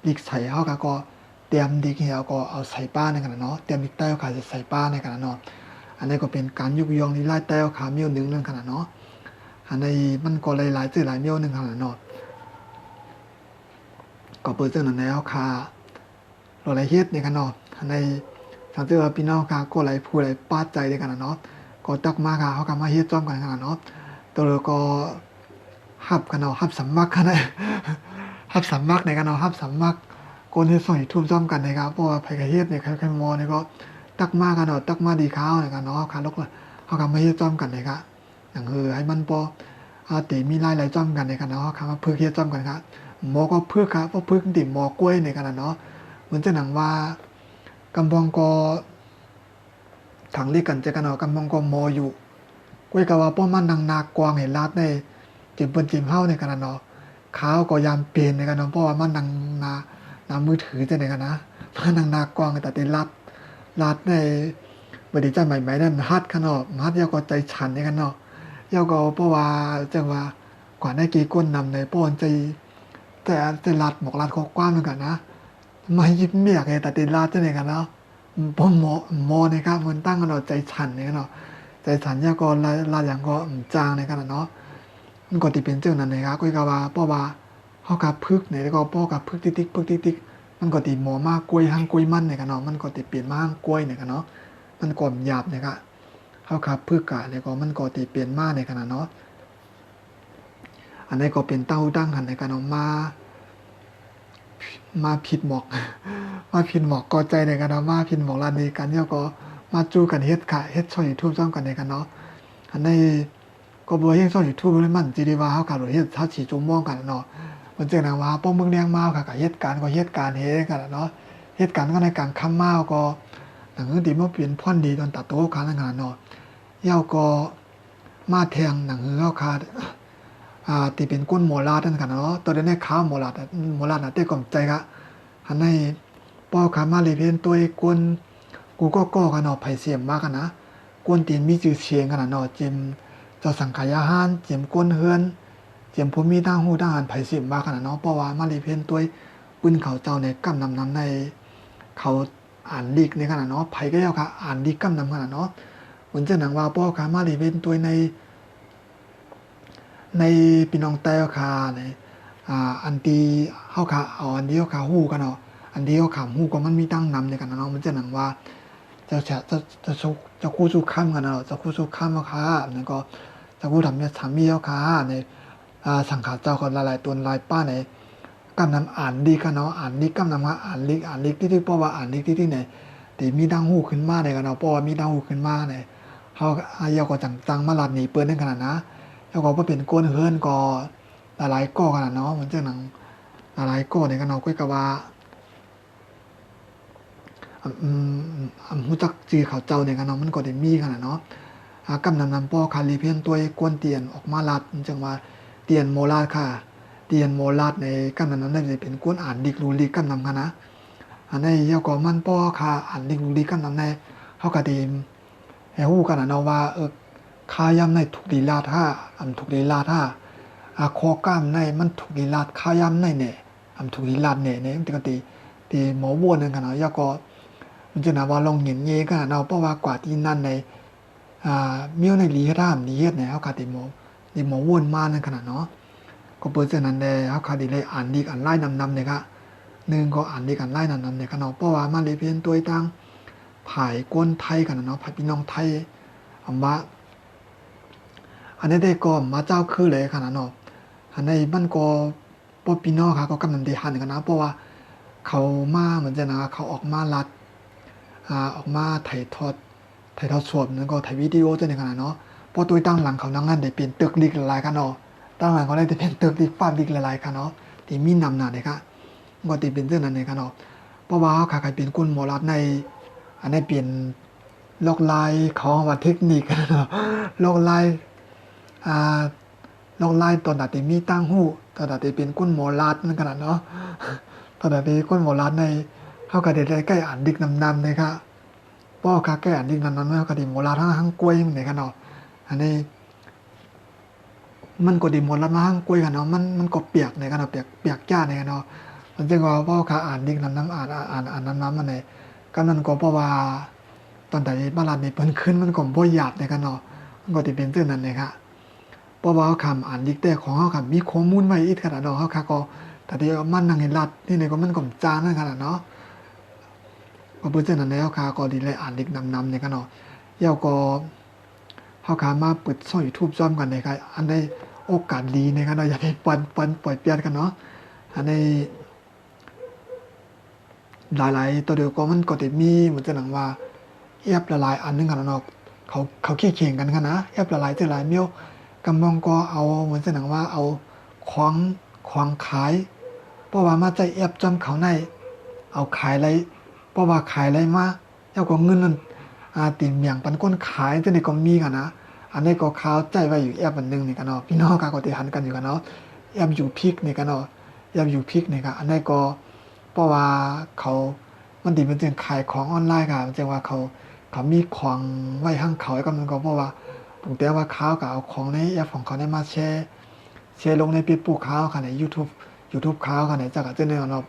ลิกใส่เฮาก็เตรียมดิกเฮาก็เอาใส่ป้าในกันเนาะเตรียมลิกเตอร์ค่ะจะใส่ป้าในกันเนาะอันนี้ก็เป็นการยกย่องอีกหลายเตอค่ะมีอยู่นึงนั่นกันเนาะอันนี้มันก็หลายๆชื่อหลายมีอยู่นึงกันเนาะก็เปิดจังนั้นแล้วค่ะเราหลายเฮ็ดในกันเนาะในทางที่ว่าพี่น้องค่ะก็หลายผู้หลายป้าใจในกันเนาะก็ตักมาค่ะเฮาก็มาเฮ็ดจ้อมกันเนาะตัวก็ฮับกันเนาะฮับสมัครกันฮับสมัครในกันเนาะฮับสมัครคนเฮ็ดช่อง YouTube จ้อมกันนะครับเพราะว่าไผก็เฮ็ดเนี่ยใครๆมอนี่ก็ตักมากันเนาะตักมาดีข้าวในกันเนาะค่ะลกเฮาก็มาเฮ็ดจ้อมกันนะครับอย่างให้มันบ่ติมีหลายๆจ้อมกันในกันเนาะค่ะมาพึกเฮ็ดจ้อมกันครับหมอก็พึกครับเพราะพึกติหมอกล้วยในกันเนาะเหมือนจะหนังว่ากำบองก็ถังลีกันจะกันเนาะกำบองก็หมออยู่กล้วยก็ว่าป้อมันนางนากวางเห็นลาดในจิมเปิ้นจิมเฮาในกันเนาะขาวก็ยามเปลี่ยนในกันเนาะเพราะว่ามันนามือถือจังได๋กันนะมันนางนากวางแต่ลาดในบ่ได้จังใหม่ๆนั้นฮัดกันเนาะฮัดยาวก็ใจฉันในกันเนาะยาวก็เพราะว่าจังว่ากว่าได้กี่ก้นนำในป้อนใจแต่ลาดหมอกลาดข้อกว้างเหมือนกันนะมายิบเมียกไงแต่ติลาจังได๋กันเนาะป้อหมอนี่ครับมันตั้งกันเนาะใจฉันนี่เนาะใจฉันยาวก็ลาดอย่างก็จางในกันเนาะมันก็ติเป็นจังนั้นนะครับก็ก็ว่าเพราะว่าเฮาก็พึกนี่แล้วก็ป้อก็พึกติ๊กมันก็ติหมอมากกล้วยหังกล้วยมันนี่กันเนาะมันก็ติเปลี่ยนมาหังกล้วยนี่กันเนาะมันก็หยาบนี่ครับเฮาก็พึกกะแล้วก็มันก็ติเปลี่ยนมาในกันเนาะอันนี้ก็เป็นเต้าดั้งหันในกันเนาะมาผิดหมอกมาผิดหมอกก็ใจในกันเนาะมาผิดหมอกลานนี้กันเนาะก็มาจู้กันเฮ็ดค่ะเฮ็ดช่อง YouTube ซ้อมกันในกันเนาะอันนี้ก็บ่เฮ็ดช่อง YouTube เลยมันสิได้ว่าเฮาก็เฮ็ด24ชั่วโมงกันเนาะมันจังนั้นว่าป้อมเมืองแดงมาค่ะก็เฮ็ดการเฮ็ดกันเนาะเฮ็ดการก็ในการค้ำมาก็หนังที่มาเปลี่ยนพรดีตอนตัดโตกันนั่นเนาะยาวก็มาแทงหนังเฮาค่ะที่เป็นก้นหมอลาดนั่นกันเนาะตัวนี้ข้าวหมอลาดน่ะแต่ก่อนใจกะอันนี้ป้อขามาเลยเพียนตัวก้นกูก็กันเนาะไผเสียมมากกันนะก้นตีนมีชื่อเสียงกันเนาะจิมเจ้าสังขยาหารจิมก้นเฮือนจิมผู้มีทางฮู้ทางหันไผเสียมมากกันเนาะเพราะว่ามาเลยเพียนตัวปืนเขาเจ้าในกำนำในเขาอ่านลีกในขนาดเนาะไผก็ยาวค่ะอ่านลีกกำนำขนาดเนาะ เหมือนจะหนังว่าป้อขามาลีเป็นตัวในพี่น้องแต่ขาในอันที่เฮาขาเอาอันที่เฮาขาฮู้กันเนาะอันที่เฮาขาฮู้ก็มันมีตั้งนำในกันเนาะมันจะหนังว่าจะคู่สู้ข้ามกันเนาะจะคู่สู้ข้ามค่ะแล้วก็จะคู่ทำเนี่ยสามีเฮาขาในสังขารเจ้าคนหลายๆตัวหลายป้าในกำนำอ่านดีกันเนาะอ่านดีกำนำว่าอ่านลิกที่เพราะว่าอ่านลิกที่ไหนที่มีดังฮู้ขึ้นมาในกันเนาะเพราะว่ามีดังฮู้ขึ้นมาในเฮาเฮาก็จังมาลัดหนีเปิ้นในขนาดนะแล้วก็บ่เป็นก้นเฮือนก็หลายๆก่อขนาดเนาะมันจะหนังหลายๆก่อในกันเนาะก็กะว่าฮู้จักจื้อเขาเจ้าในกันเนาะมันก็ได้มีขนาดเนาะกำนำป้อคาลีเพียนตัวกวนเตียนออกมาลัดจังว่าเตียนโมลาดค่ะเตียนโมลาดในกำนั้นได้เป็นกวนอ่านดิกรูลีกำนำกันนะอันนี้เฮาก็มันป้อค่ะอ่านดิกรูลีกำนำในเฮาก็ได้ให้ฮู้กันเนาะว่าค่ายำในถูกดีลาท่าถูกดีลาท่าคอกล้ามในมันถูกดีลาดค่ายำในเนี่ยถูกดีลาดเนี่ยมันปกติที่หมอวัวนึงกันเนาะยาก็มันจะน่าว่าลองเห็นเยกันเนาะเพราะว่ากว่าที่นั่นในเมียวในลีท่ามลีเฮ็ดเนี่ยเฮาก็ที่หมอวัวมานั่นขนาดเนาะก็เปิดจากนั้นได้เฮาก็ได้เลยอ่านดีอ่านไล่นำเนี่ยครับนึงก็อ่านดีอ่านไล่นำเนี่ยกันเนาะเพราะว่ามันเลยเป็นตัวตั้งผายก้นไทยกันเนาะผายพี่น้องไทยว่าอันนี้ได้ก็มาเจ้าคือเลยขนาดเนาะอันนี้มันก็ป้อปีนอค่ะก็กำลังได้หันกันนะเพราะว่าเขามาเหมือนจะนะเขาออกมาลัดออกมาถ่ายทอดสดแล้วก็ถ่ายวิดีโอจะในขนาดเนาะเพราะตัวตั้งหลังเขานั่งงานได้เป็นตึกลิกหลายกันเนาะตั้งหลังเขาได้เป็นตึกลิกฟ้าลิกหลายกันเนาะที่มีนำหน้าเนี่ยครับก็ที่เป็นเรื่องนั้นเนี่ยครับเนาะเพราะว่าเขาขายเป็นกุนโมลัดในอันนี้เป็นลอกลายของว่าเทคนิคเนาะลอกลายลองไล่ตอนที่มีตั้งหูตอนที่เป็นก้นหมอลาดนั่นขนาดเนาะตอนที่ก้นหมอลาดในเขาก็ได้ใกล้อ่านดิกนำเลยครับป้อค่ะใกล้อ่านดิกนำเขาก็ได้หมอลาดทั้งกล้วยมันเลยครับเนาะอันนี้มันก็ได้หมอลาดมาทั้งกล้วยกันเนาะมันก็เปียกในกันเนาะเปียกจ้าในกันเนาะมันจึงว่าป้อค่ะอ่านดิกนำอ่านน้ำมันเลยก็นั่นก็เพราะว่าตอนที่บ้านลาดนี่เปิ้นขึ้นมันก็บ่หยาบในกันเนาะมันก็ที่เป็นเรื่องนั้นเลยครับเพราะว่าคำอ่านดิกแต่ของเขาคำมีข้อมูลไว้อีกขนาดเนาะเขาก็แต่ที่มันนั่งเห็นรัดที่ไหนก็มันก็จานนั่นขนาดเนาะก็เพื่อจะนั่นแล้วก็ดีเลยอ่านดิกนำเนี่ยกันเนาะเย้าก็เขามาเปิดช่อง YouTube ซ้อมกันเลยครับอันในโอกาสดีในกันเนาะอย่าไปปล่อยเปลี่ยนกันเนาะอันในหลายๆตัวเดียวก็มันก็จะมีเหมือนจะหนังว่าแอบละลายอันนึงกันเนาะเขาขี้เข่งกันนะแอบละลายจะหลายเมียวกำมองก็เอาเหมือนจะหนังว่าเอาของขายเพราะว่ามาใจแอบจำเขาในเอาขายอะไรเพราะว่าขายอะไรมาแล้วก็เงินนั่นตีมอย่างปันก้นขายจะในก็มีกันนะอันนี้ก็ข่าวใจไว้อยู่แอบอันนึงนี่กันเนาะพี่น้องก็ติหันกันอยู่กันเนาะแอบอยู่พิกนี่กันเนาะแอบอยู่พิกนี่กันอันนี้ก็เพราะว่าเขามันดีมันจึงขายของออนไลน์กันจึงว่าเขามีของไว้ห้างเขาไอ้ก็มันก็เพราะว่าผมแต่ว่าเขาก็เอาของในแอปของเขาได้มาแชร์ลงในเพจปุ๊กเขาค่ะใน YouTube เขาค่ะในจากจะเนี่ยเรา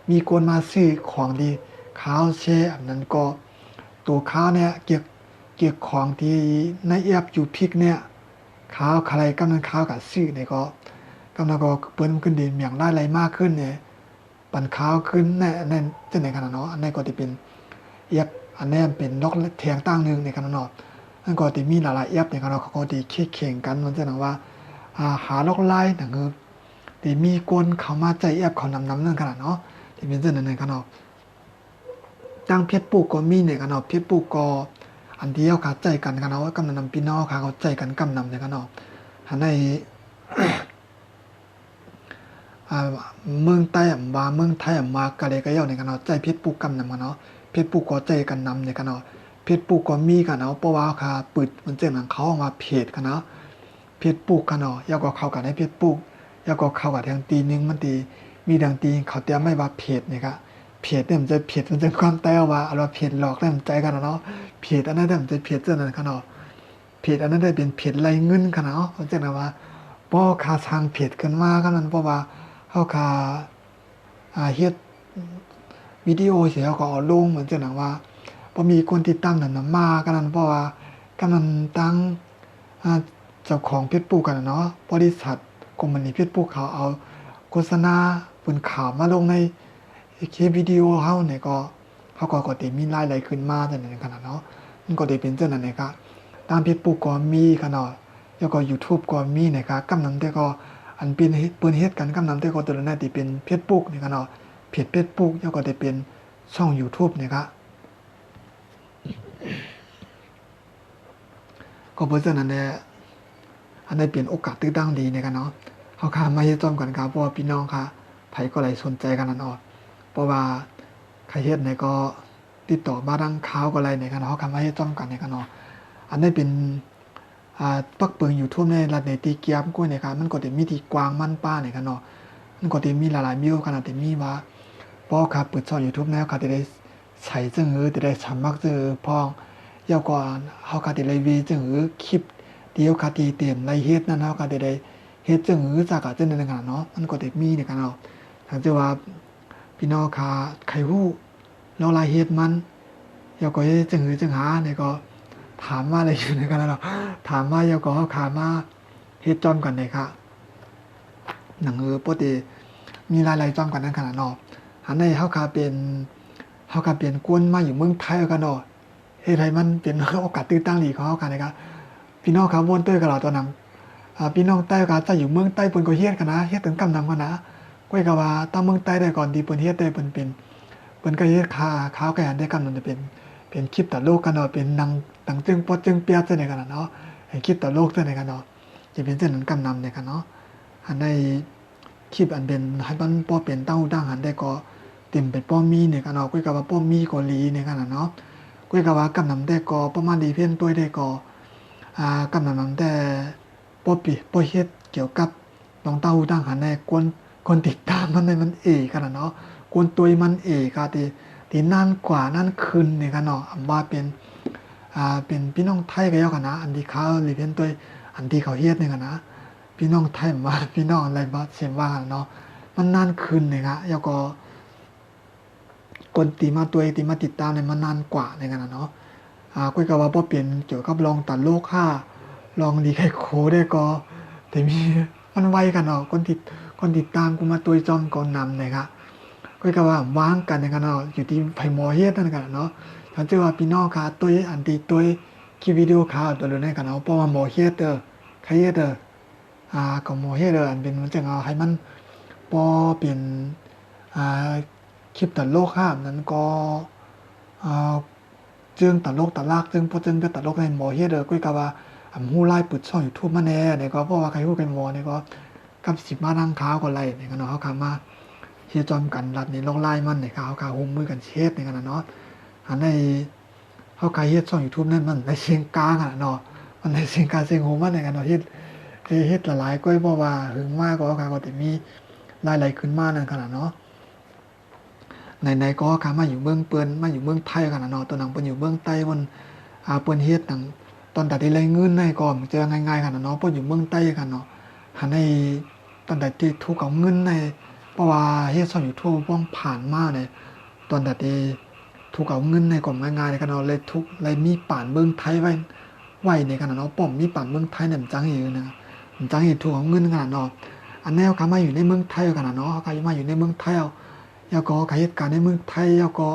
มีคนมาซื้อของดีเขาแชร์อันนั้นก็ตัวเขาเนี่ยเกี่ยวของที่ในแอปอยู่พิกเนี่ยเขาอะไรกำลังเขากับซื้อเนี่ยก็กำลังก็เปิ้นขึ้นดีอย่างได้อะไรมากขึ้นเนี่ยปันเขาขึ้นในจะในขนาดเนาะอันนี้ก็จะเป็นแอปอันนี้เป็นนกเทียงตั้งหนึ่งในขนาดเนาะนั่นก็ที่มีหลายๆแอปในขนาดเขาก็ดีเข่งกันมันจะหนังว่าหาล็อกไลน์หนังที่มีคนเขามาใจแอปเขานำนั่นขนาดเนาะที่เป็นเรื่องในขนาดตั้งเพจปุ๊กก็มีในขนาดเพจปุ๊กก็อันเดียวขาใจกันขนาดว่ากำลังนำพี่น้องเขาใจกันกำนำในขนาดอันในเมืองใต้มาเมืองไทยมากะเลยก็เย่าในกันเนาะใจเพชรปูกำนำกันเนาะเพชรปูก็ใจกันนำในกันเนาะเพชรปูก็มีกันเนาะเพราะว่าค่ะปิดมันเจ้าหนังเขาออกมาเพจกันเนาะเพชรปูกันเนาะยาวก็เข้ากันให้เพชรปูยาวก็เข้ากับทางตีนึงมันตีมีดังตีเขาเตรียมไม่ว่าเพจนี่ครับเพจเนี่ยมันจะเพจมันจะความแต้วว่าเอาว่าเพจหลอกได้มันใจกันเนาะเพจอันนั้นได้มันจะเพจเจ้านั้นกันเนาะเพจอันนั้นได้เป็นเพจไรเงินกันเนาะมันจะนะว่าป้อคาทางเพจกันมากันนั้นเพราะว่าเขาเฮ็ดวิดีโอเสียเขาก็เอาลงเหมือนจะหนังว่าพอมีคนติดตามนั่นมากันนั้นเพราะว่า กำลังตั้งเจ้าของเพชรปลูกกันเนาะบริษัทกรมบัณฑิตเพชรปลูกเขาเอาโฆษณาบนข่าวมาลงในคลิปวิดีโอเขาเนี่ยก็เขาก็ได้มีรายได้ขึ้นมาแต่ในขณะเนาะมันก็ได้เป็นเจ้านั้นนะครับตามเพจปลูกก็มีขนาดแล้วก็ YouTube ก็มีนะครับกำนำแต่ก็อันเป็นเปิ้นเฮ็ดกันกำนำแต่ก็ตัวนั้นที่เป็นเพจปลูกนี่กันเนาะเพจปลูกแล้วก็ได้เป็นช่อง YouTube นะครับก็เพราะฉะนั้นเนี่ยอันนี้เป็นโอกาสตื้อดังดีในกันเนาะเฮาค่ะมาเฮ็ดร่วมกันครับเพราะว่าพี่น้องค่ะไผก็หลายสนใจกันนั่นเนาะเพราะว่าใครเฮ็ดเนี่ยก็ติดต่อมาดังข่าวก็อะไรในกันเฮาค่ะมาเฮ็ดร่วมกันในกันเนาะอันนี้เป็นปักเปิง YouTube ในรัฐในตีเกียมกุ้ยเนี่ยครับมันก็ได้มีที่กว้างมันป้าเนี่ยกันเนาะมันก็ได้มีหลายๆมิวขนาดที่มีว่าพอครับเปิดช่อง YouTube แล้วก็ได้ใช้จึงได้สมัครจึงพ้องยาวก่อนเฮาก็ได้วีจึงคลิปเดียวคดีเต็มในเฮ็ดนั้นเฮาก็ได้เฮ็ดจึงจากจึงในกันเนาะมันก็ได้มีในกันเนาะถ้าจะว่าพี่น้องค่ะใครฮู้แล้วรายเฮ็ดมันยาวก็เฮ็ดจึงหาเนี่ยก็ถามว่าอะไรอยู่ในกันเนาะถามว่ายาวก็เฮาขามาเฮ็ดจอมกันได้ค่ะหนังปกติมีหลายๆจอมกันนั้นขนาดเนาะอันนี้เฮาขาเป็นกวนมาอยู่เมืองไทยกันเนาะเฮ็ดให้มันเป็นโอกาสตื้อตั้งดีของเฮากันนะครับพี่น้องครับวนเตอร์กับเราตัวนั้นพี่น้องใต้ก็จะอยู่เมืองใต้เพิ่นก็เฮ็ดกันนะเฮ็ดถึงกำนำกันนะก้อยก็ว่าตามเมืองใต้ได้ก่อนที่เพิ่นเฮ็ดได้เพิ่นก็เฮ็ดข่าวก็อันได้กำนำจะเป็นคลิปตลกกันเนาะเป็นหนังตังจึงปอจึงเปียจังได๋กันเนาะให้คลิปตลกจังได๋กันเนาะจะเป็นจังนั้นกำนำเนี่ยกันเนาะอันในคลิปอันเป็นให้มันพอเป็นเต้าดังหันได้ก็เต็มเป็นป้อมีเนี่ยกันเนาะก้อยก็ว่าป้อมีเกาหลีเนี่ยกันเนาะก้อยก็ว่ากำนำได้ก็ประมาณดีเพี้ยนตัวได้ก็กำนำแต่ป้อเฮ็ดเกี่ยวกับน้องเต้าดังหันในคนติดตามมันในมันกันเนาะคนตัวมันก็ที่นานกว่านั้นคืนเนี่ยกันเนาะว่าเป็นพี่น้องไทยก็ยาวกันนะอันที่เขาหรือเป็นตัวอันที่เขาเฮ็ดเนี่ยกันนะพี่น้องไทยมาพี่น้องอะไรบ่เช่นว่ากันเนาะมันนานคืนเนี่ยครับแล้วก็คนที่มาติดตามเนี่ยมันนานกว่าเนี่ยกันเนาะก็ก็ว่าบ่เป็นเกี่ยวกับลองตัดโลกลองดีไข่โคได้ก็แต่มีมันไวกันเนาะคนติดตามกูมาตัวจอมก่อนนำนะครับก็ว่าวางกันในกันเนาะอยู่ที่ไผหมอเฮ็ดนั่นกันเนาะถ้าเจอว่าพี่น้องค่ะตัวอันที่ตัวคลิปวิดีโอข่าวตัวเลยในกันเนาะเพราะว่าหมอเฮ็ดใครเฮ็ดก็หมอเฮ็ดอันเป็นมันจังเอาให้มันพอเป็นคลิปตัดโลกครับนั้นก็จึงตัดโลกตัดลากจึงพอจึงจะตัดโลกในหมอเฮ็ดก็ว่าฮู้ไลฟ์เปิดช่อง YouTube มาแน่เนี่ยก็เพราะว่าใครฮู้กันหมอเนี่ยก็กับสิมานั่งข่าวก็ไล่เนี่ยกันเนาะเฮาคำมาเฮ็ดจอมกันรัดนี่ลงไล่มันเนี่ยเขาก็หุ้มมือกันเช็ดเนี่ยกันเนาะอันในเฮาใครเฮ็ดช่อง YouTube นั่นมันได้เสียงกลางเนาะมันได้เสียงกลางเสียงโหมันเนี่ยกันเนาะเฮ็ดหลายๆก็เพราะว่าหึงมากก็เขาก็สิมีรายได้ขึ้นมานั่นขนาดเนาะไหนๆก็เขามาอยู่เมืองเปิ้นมาอยู่เมืองไทยกันเนาะตัวหนังเปิ้นอยู่เมืองใต้เปิ้นเฮ็ดหนังตอนตัดที่ไรเงินในก็เจอง่ายๆกันเนาะเพราะอยู่เมืองใต้กันเนาะหันในตอนตัดที่ทุกเอาเงินในเพราะว่าเฮ็ดซ่อนอยู่ทั่วป้องผ่านมาเนี่ยตอนตัดที่ทุกเอาเงินในก็ง่ายๆกันเนาะเลยทุกเลยมีป่านเมืองไทยไว้ในกันเนาะป้อมมีป่านเมืองไทยเนี่ยจังอยู่นะจังเห็นทุกเอาเงินกันเนาะอันแนวเขามาอยู่ในเมืองไทยกันเนาะเขามาอยู่ในเมืองไทยแล้วก็เหตุการณ์ในเมืองไทยแล้วก็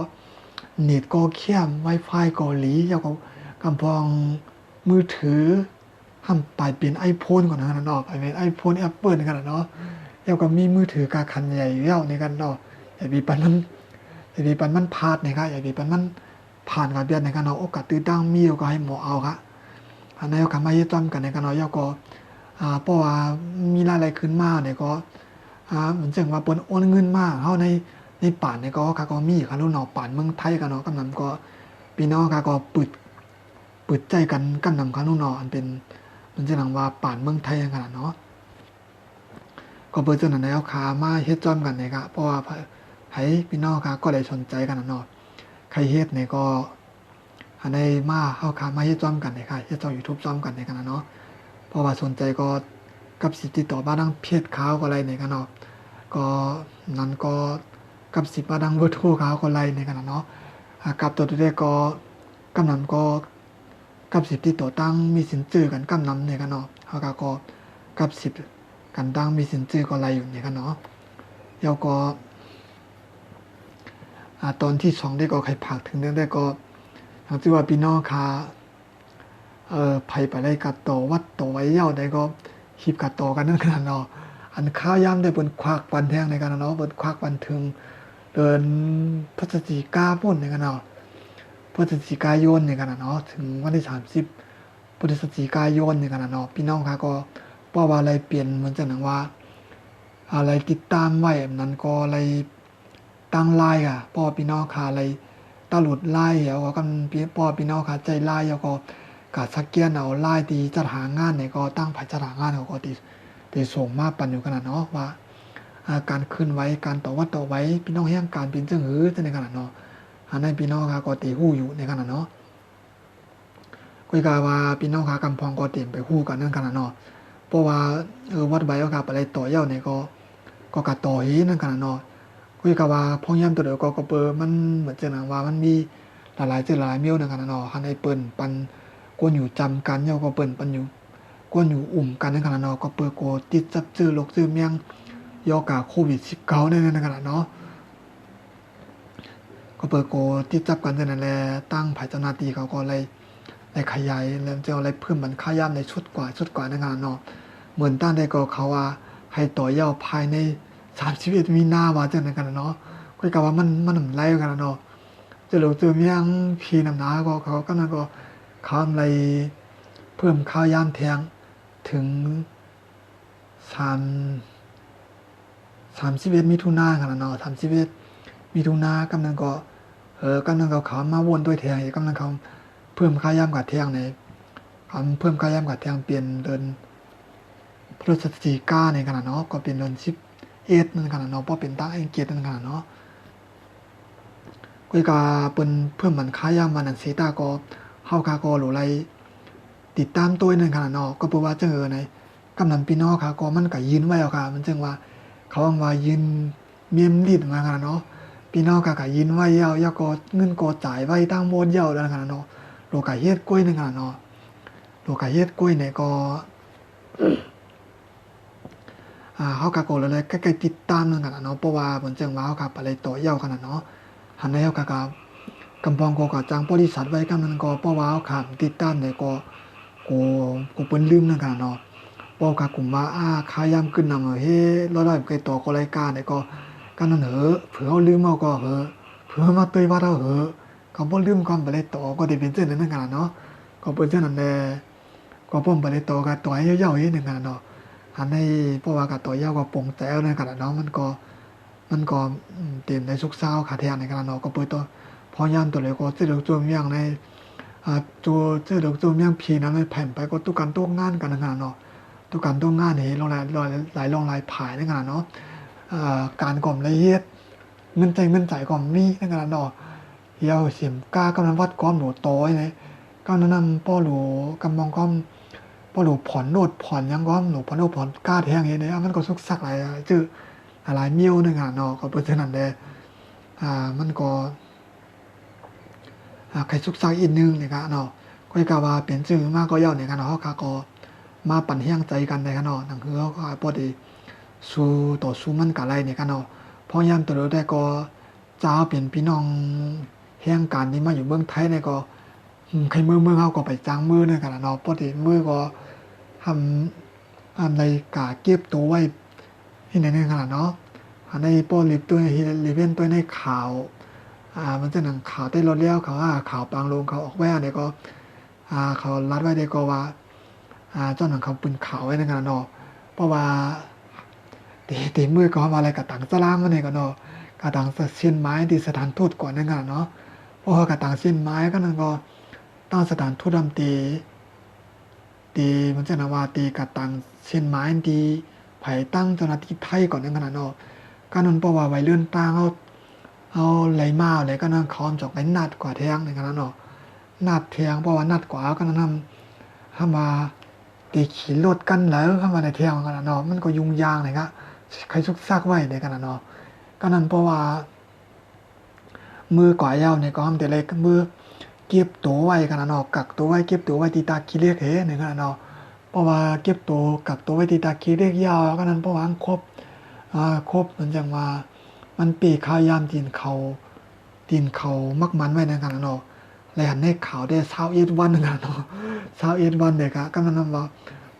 เน็ตก็เข้ม Wi-Fi เกาหลีแล้วก็กำพองมือถือห้ามไปเป็น iPhone ก่อนนะเนาะไปเป็น iPhone Apple กันเนาะแล้วก็มีมือถือกาคันใหญ่แล้วในกันเนาะอย่ามีปันมันพลาดนะครับอย่ามีปันมันผ่านกับเบียดในกันเนาะโอกาสตื้อดังมีก็ให้หมอเอาครับอันนั้นก็มาเฮ็ดจอมกันในกันเนาะแล้วก็เพราะว่ามีรายได้ขึ้นมาเนี่ยก็เหมือนจังว่าเปิ้นโอนเงินมาเฮาในป่านเนี่ยก็มีค่ะลูกเนาะป่านเมืองไทยกันเนาะกำนั้นก็พี่น้องก็เปิดใจกันกันนำคันเนาะอันเป็นมันจะนังว่าป่านเมืองไทยกันเนาะก็เปิดจังนั้นแล้วขามาเฮ็ดจอมกันเนี่ยครับเพราะว่าให้พี่น้องก็ได้สนใจกันเนาะใครเฮ็ดเนี่ยก็อันใดมาเฮาขามาเฮ็ดจอมกันเนี่ยค่ะเฮ็ดช่อง YouTube จอมกันเนี่ยกันเนาะเพราะว่าสนใจก็กับสิติดต่อบ้านดังเพจข่าวก็อะไรเนี่ยกันเนาะก็นั้นก็กับสิบ้านดังเบอร์โทรข่าวก็อะไรเนี่ยกันเนาะกับตัวเด็กก็กำนั้นก็ก กับสิบที่ตัวตั้งมีสินจื้อกันกำนำเนี่ยกันเนาะเฮาก็กับสิบกันตั้งมีสินจื้อก็ไรอยู่เนี่ยกันเนาะแล้วก็ตอนที่2ได้ก็ใครผักถึงเรื่องได้ก็ทางที่ว่าพี่น้องค่ะไผไปได้กัดต่อวัดต่อไว้เย้าได้ก็หีบกัดต่อกันนั่นขนาดเนาะอันข้าย่ำได้บนควักปันแทงในกันเนาะบนควักปันถึงเดินพฤศจิกาปุ่นในกันเนาะพฤศจิกายนในกันเนาะถึงวันที่30พฤศจิกายนในกันเนาะพี่น้องค่ะก็ป้อว่าอะไรเปลี่ยนเหมือนจะหนังว่าอะไรติดตามไว้แบบนั้นก็อะไรตั้งไล่อ่ะป้อพี่น้องค่ะอะไรตลุดไล่แล้วก็กันป้อพี่น้องค่ะใจไล่แล้วก็กาสักเกียนเอาไล่ตีจัดหางานเนี่ยก็ตั้งผัดจัดหางานเขาก็ตีส่งมาปั่นอยู่ขนาดเนาะว่าการขึ้นไว้การต่อวัดต่อไว้พี่น้องแห่งการเป็นจึงหือในขนาดเนาะอันนั้นพี่น้องค่ะก็ตีหู้อยู่ในขนาดเนาะก็กาว่าพี่น้องค่ะกำพองก็เต็มไปหู้กันนั่นขนาดเนาะเพราะว่าวัดใบก็อะไรต่อเย้าเนี่ยก็กะต่อฮีนั่นขนาดเนาะก็กาว่าพ่อย่ำตัวเดียวก็เปิดมันเหมือนจะหนังว่ามันมีหลายเจอหลายเมี้ยวในขนาดเนาะคันไอเปิ้นปันกวนอยู่จำกันเย้าก็เปิ้นปันอยู่กวนอยู่อุ่มกันในขนาดเนาะก็เปิดโกติดจับจื้อโรคจื้อเมียงยอกาโควิด19ในขนาดเนาะก็เปิดโกติดจับกันนั่นแหละตั้งภายเจ้าหน้าที่เขาก็เลยขยายแล้วจะอะไรเพิ่มมันค่าย่ำในชุดกว่าในขนาดเนาะเหมือนตั้งได้ก็เขาว่าให้ต่อยาวภายใน31มีนาว่าจังในขนาดเนาะก็กะว่ามันไล่กันเนาะจะโรคจื้อเมียงพีน้ำหนาก็เขาก็นั่นก็เขาอะไรเพิ่มค่าย่ำแทงถึง31มิถุนายนกันเนาะ31มิถุนายนกำลังก็กำลังเขามาวนด้วยแทงอีกกำลังเขาเพิ่มค่าย่ำกับแทงในเพิ่มค่าย่ำกับแทงเปลี่ยนเดินพฤศจิกาในขนาดเนาะก็เป็นเดิน11นั่นขนาดเนาะเพราะเป็นตั้งเกียรตินั่นขนาดเนาะก็ก็เป็นเพิ่มมันค่าย่ำมันอันเสียตาก็เฮาคาก็หรือไรติดตามตัวนั่นขนาดเนาะก็เพราะว่าจังในกำนันพี่น้องค่ะก็มันก็ยืนไว้เอาค่ะมันจึงว่าเขาว่ายืนเมียมลีดมาค่ะเนาะพี่น้องก็ยืนไว้ยาวก็เงินก็จ่ายไว้ตั้งโมดยาวแล้วค่ะเนาะโลกาเฮ็ดกล้วยนึงค่ะเนาะโลกาเฮ็ดกล้วยเนี่ยก็เฮาก็โกเลยใกล้ๆติดตามนึงค่ะเนาะเพราะว่ามันจึงว่าเฮาก็ไปเลยต่อยาวขนาดเนาะหันในเฮาก็กำปองก็จ้างบริษัทไว้กำนั้นก็เพราะว่าเฮาค่ะติดตามเนี่ยก็กูเปิ้นลืมนั่นค่ะเนาะบอกกับกลุ่มว่าค่ายามขึ้นนำเฮ้ร้อยๆไปต่อก็รายการเนี่ยก็กันนั่นเผื่อเอาลืมเอาก็เผื่อมาตุ้ยว่าเราก็บ่ลืมความไปเลยต่อก็ได้เป็นเส้นนั้นกันเนาะก็เป็นเส้นนั้นแหละก็ป้อมไปเลยต่อก็ต่อยยาวๆอีกนึงกันเนาะอันนี้เพราะว่าก็ต่อยาวก็ปงแต้วนั่นกันเนาะมันก็เต็มในสุกเศร้าขาแทนในกันเนาะก็เปิดตัวพอยามตัวเลยก็สิดอกจวมอย่างในตัวเจอดอกจวมอย่างพีนั้นเลยแผ่นไปก็ตุกันตุงานกันนั่นกันเนาะตุกันตุงานนี่ลงหลายลงหลายผายนั่นกันเนาะการก่อมละเอียดเงินใจก่อมมีนั่นกันเนาะเหี่ยวเสียมก้ากำลังวัดก้อมโหลโตยเลยก้าวนั้นป้อโหลกำมองก้อมป้อโหลผ่อนโนดผ่อนยังก้อมโหลผ่อนโนดผ่อนก้าแทงเห็นเนี่ยมันก็สุกสักหลายจื้อหลายมิ้วนั่นกันเนาะก็เป็นเช่นนั้นแหละมันก็ใครสุกสักอีกนึงเนี่ยกันเนาะก็กะว่าเป็นจื้อมากก็ย่อเนี่ยกันเนาะเขาก็มาปั่นเฮียงใจกันในกันเนาะนั่นคือเขาก็พอดีสู้ต่อสู้มันกะไรเนี่ยกันเนาะพอยามตัวเดียวได้ก็จ้าเปลี่ยนพี่น้องเฮียงการที่มาอยู่เมืองไทยเนี่ยก็ใครเมืองเขาก็ไปจ้างมือเนี่ยกันเนาะพอดีมือก็ทำในกาเก็บตัวไว้ที่ไหนเนี่ยกันเนาะอันในป้อลิบตัวลิเวนตัวในข่าวมันจะหนังข่าวได้รถเลี้ยวเขาข่าวปางลงเขาออกแว่เนี่ยก็เขารัดไว้ได้ก็ว่าเจ้าหนังเขาปืนข่าวไว้ในกันเนาะเพราะว่าตีมือก็มาอะไรกับต่างสลามมาเนี่ยกันเนาะกับต่างเส้นไม้ที่สถานทูตก่อนในกันเนาะเพราะว่ากับต่างเส้นไม้ก็นั่นก็ตั้งสถานทูตดำตีมันจะนาว่าตีกับต่างเส้นไม้ตีไผ่ตั้งเจ้าหน้าที่ไทยก่อนในกันเนาะก็นั่นเพราะว่าไว้เลื่อนตั้งเอาไหลมาอะไรก็นั่นเขาจอกไหลนัดกว่าแทงในกันเนาะนัดแทงเพราะว่านัดกว่าก็นั่นทำมาตีขี่รถกันแล้วเข้ามาในแทงกันเนาะมันก็ยุ่งยากเลยครับใครซุกซักไว้ในกันเนาะก็นั่นเพราะว่ามือกว่ายาวเนี่ยก็ทำแต่เล็กมือ เก็บตัวไว้ขนาดเนาะกักตัวไว้เก็บตัวไว้ที่ตาขี้เล็กเฮ้ในขนาดเนาะเพราะว่าเก็บตัวกักตัวไว้ที่ตาขี้เล็กยาวก็นั้นเพราะว่าครบมันจังว่ามันปีข้าวยามตีนเขามักมันไว้ในขนาดเนาะเลยหันให้ข่าวได้21 วันนึงอะเนาะ21 วันเด็กอะก็มันว่า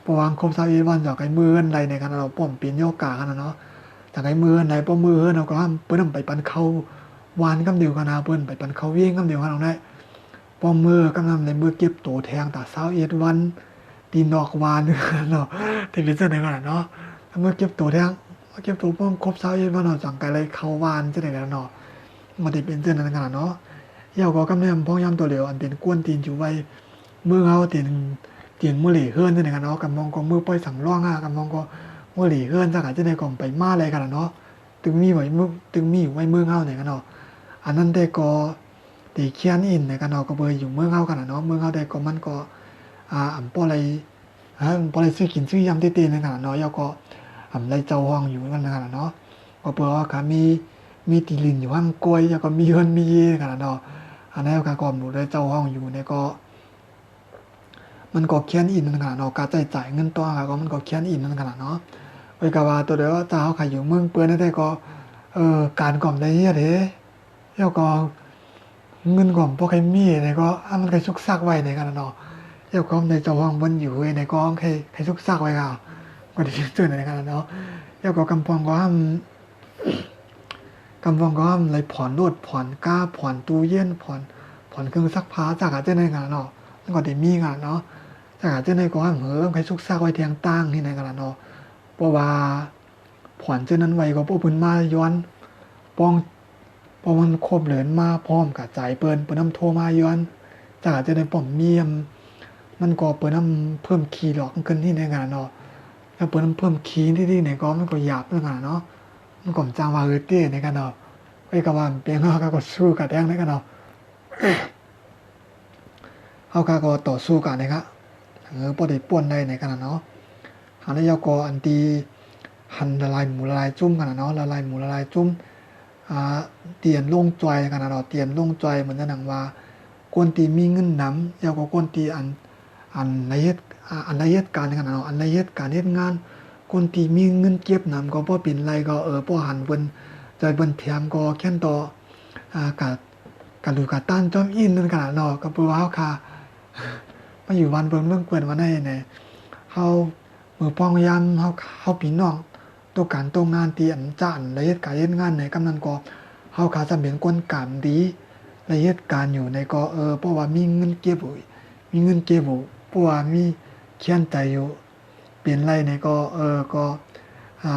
เพราะว่าครบ21 วันจากไอ้มืออะไรในขนาดเนาะป้อมปีนโยกาขนาดเนาะจากไอ้มือไหนป้อมมือเนาะก็เปิ้นไปปันเขาวานกำเดียวกันนะเปิ้นไปปันเขาวิ่งกำเดียวกันเอาได้ พอมือกำลังในมือเก็บตัวแทงตา21 วันตีนอกวานนึงเนาะที่เป็นเส้นไหนกันเนาะเมื่อเก็บตัวแทงเก็บตัวป้องครบ21 วันเนาะจังไกลเลยเข้าวานจะได้กันเนาะมันจะเป็นเส้นนั้นกันเนาะเยาก็กำเนิดพ้องย้ำตัวเหลวอันเป็นก้วนตีนอยู่ไว้มือเขาตีนมือเหลี่ยเฮือนจะได้กันเนาะกับมองก็มือปล่อยสั่งล่องกับมองก็มือเหลี่ยเฮือนสักจะได้ก่อไปมาอะไรกันเนาะตึงมีไว้มือตึงมีไว้มือเขาเนี่ยกันเนาะอันนั้นได้ก็ตีเคียนอินในกันเนาะก็เบยอยู่เมืองเฮากันเนาะเมืองเฮาได้ก็มันก็อำป้ออะไรป้ออะไรซื้อกินซื้อยำตีๆในกันเนาะยาก็ไรเจ้าห้องอยู่กันกันเนาะก็เปิดว่าค่ะมีตีลินอยู่ห้างกล้วยยาก็มีเฮือนมีเยกันเนาะอันนั้นก็ก่อนหมู่ได้เจ้าห้องอยู่เนี่ยก็มันก็เคียนอินนั่นกันเนาะการจ่ายเงินตัวก็มันก็เคียนอินนั่นกันเนาะไว้ก็ว่าตัวเดียวเจ้าเฮาขายอยู่เมืองเปิ้นได้ก็การก่อมได้เฮ็ดเด้ยาก็เงินของพวกใครมีในก็มันใครซุกซักไว้ในกันเนาะเจ้าของในเจ้าห้องบนอยู่ในกองใครซุกซักไว้ก็ได้ชื่อในกันเนาะเจ้าก็กำพองก็อะไรผ่อนรถผ่อนก้าผ่อนตู้เย็นผ่อนเครื่องซักผ้าจากอาจจะในกันเนาะมันก็ได้มีงานเนาะจากอาจจะในก็ใครซุกซักไว้เทียงตั้งที่ในกันเนาะเพราะว่าผ่อนเจ้านั้นไว้ก็พวกเพิ่นมาย้อนป้องพอมันครบเหลือนมาพร้อมกับจ่ายเปิ้นนำโทรมาย้อนจากจะได้ป้อมเมียมมันก็เปิ้นนำเพิ่มคีย์ดอกขึ้นที่ในงานเนาะแล้วเปิ้นเพิ่มคีย์ที่ไหนก็มันก็หยาบในงานเนาะมันก็จางว่าเต้ในกันเนาะไว้ก็ว่าเปียงเฮาก็สู้กับแดงในกันเนาะเฮาก็ต่อสู้กันนะครับบ่ได้ป่วนได้ในกันเนาะหันแล้วก็อันที่หันละลายหมูละลายจุ่มกันเนาะละลายหมูละลายจุ่มเตียนลงจอยกันเนาะเตียนลงจอยเหมือนจะหนังว่าคนที่มีเงินนำแล้วก็คนที่อันละเอียดละเอียดการกันเนาะอันละเอียดการเฮ็ดงานคนที่มีเงินเก็บนำก็บ่เป็นไรก็บ่หันเพิ่นจอยเพิ่นแถมก็แค่นต่กะดูกะต้านจอมอินนั่นกันเนาะก็บ่ว่าเฮาค่ะมาอยู่วันเพิ่นเมืองเปิ้นว่าได้แน่เฮามือป้องยามเฮาพี่น้องตัวการตัวงานที่อันจ้านละเอียดการเฮ็ดงานในกำนันก็เฮาขาจำเป็นคนการดีละเอียดการอยู่ในก็เพราะว่ามีเงินเก็บมีเงินเก็บเพราะว่ามีเขียนใจอยู่เปลี่ยนไรในก็ก็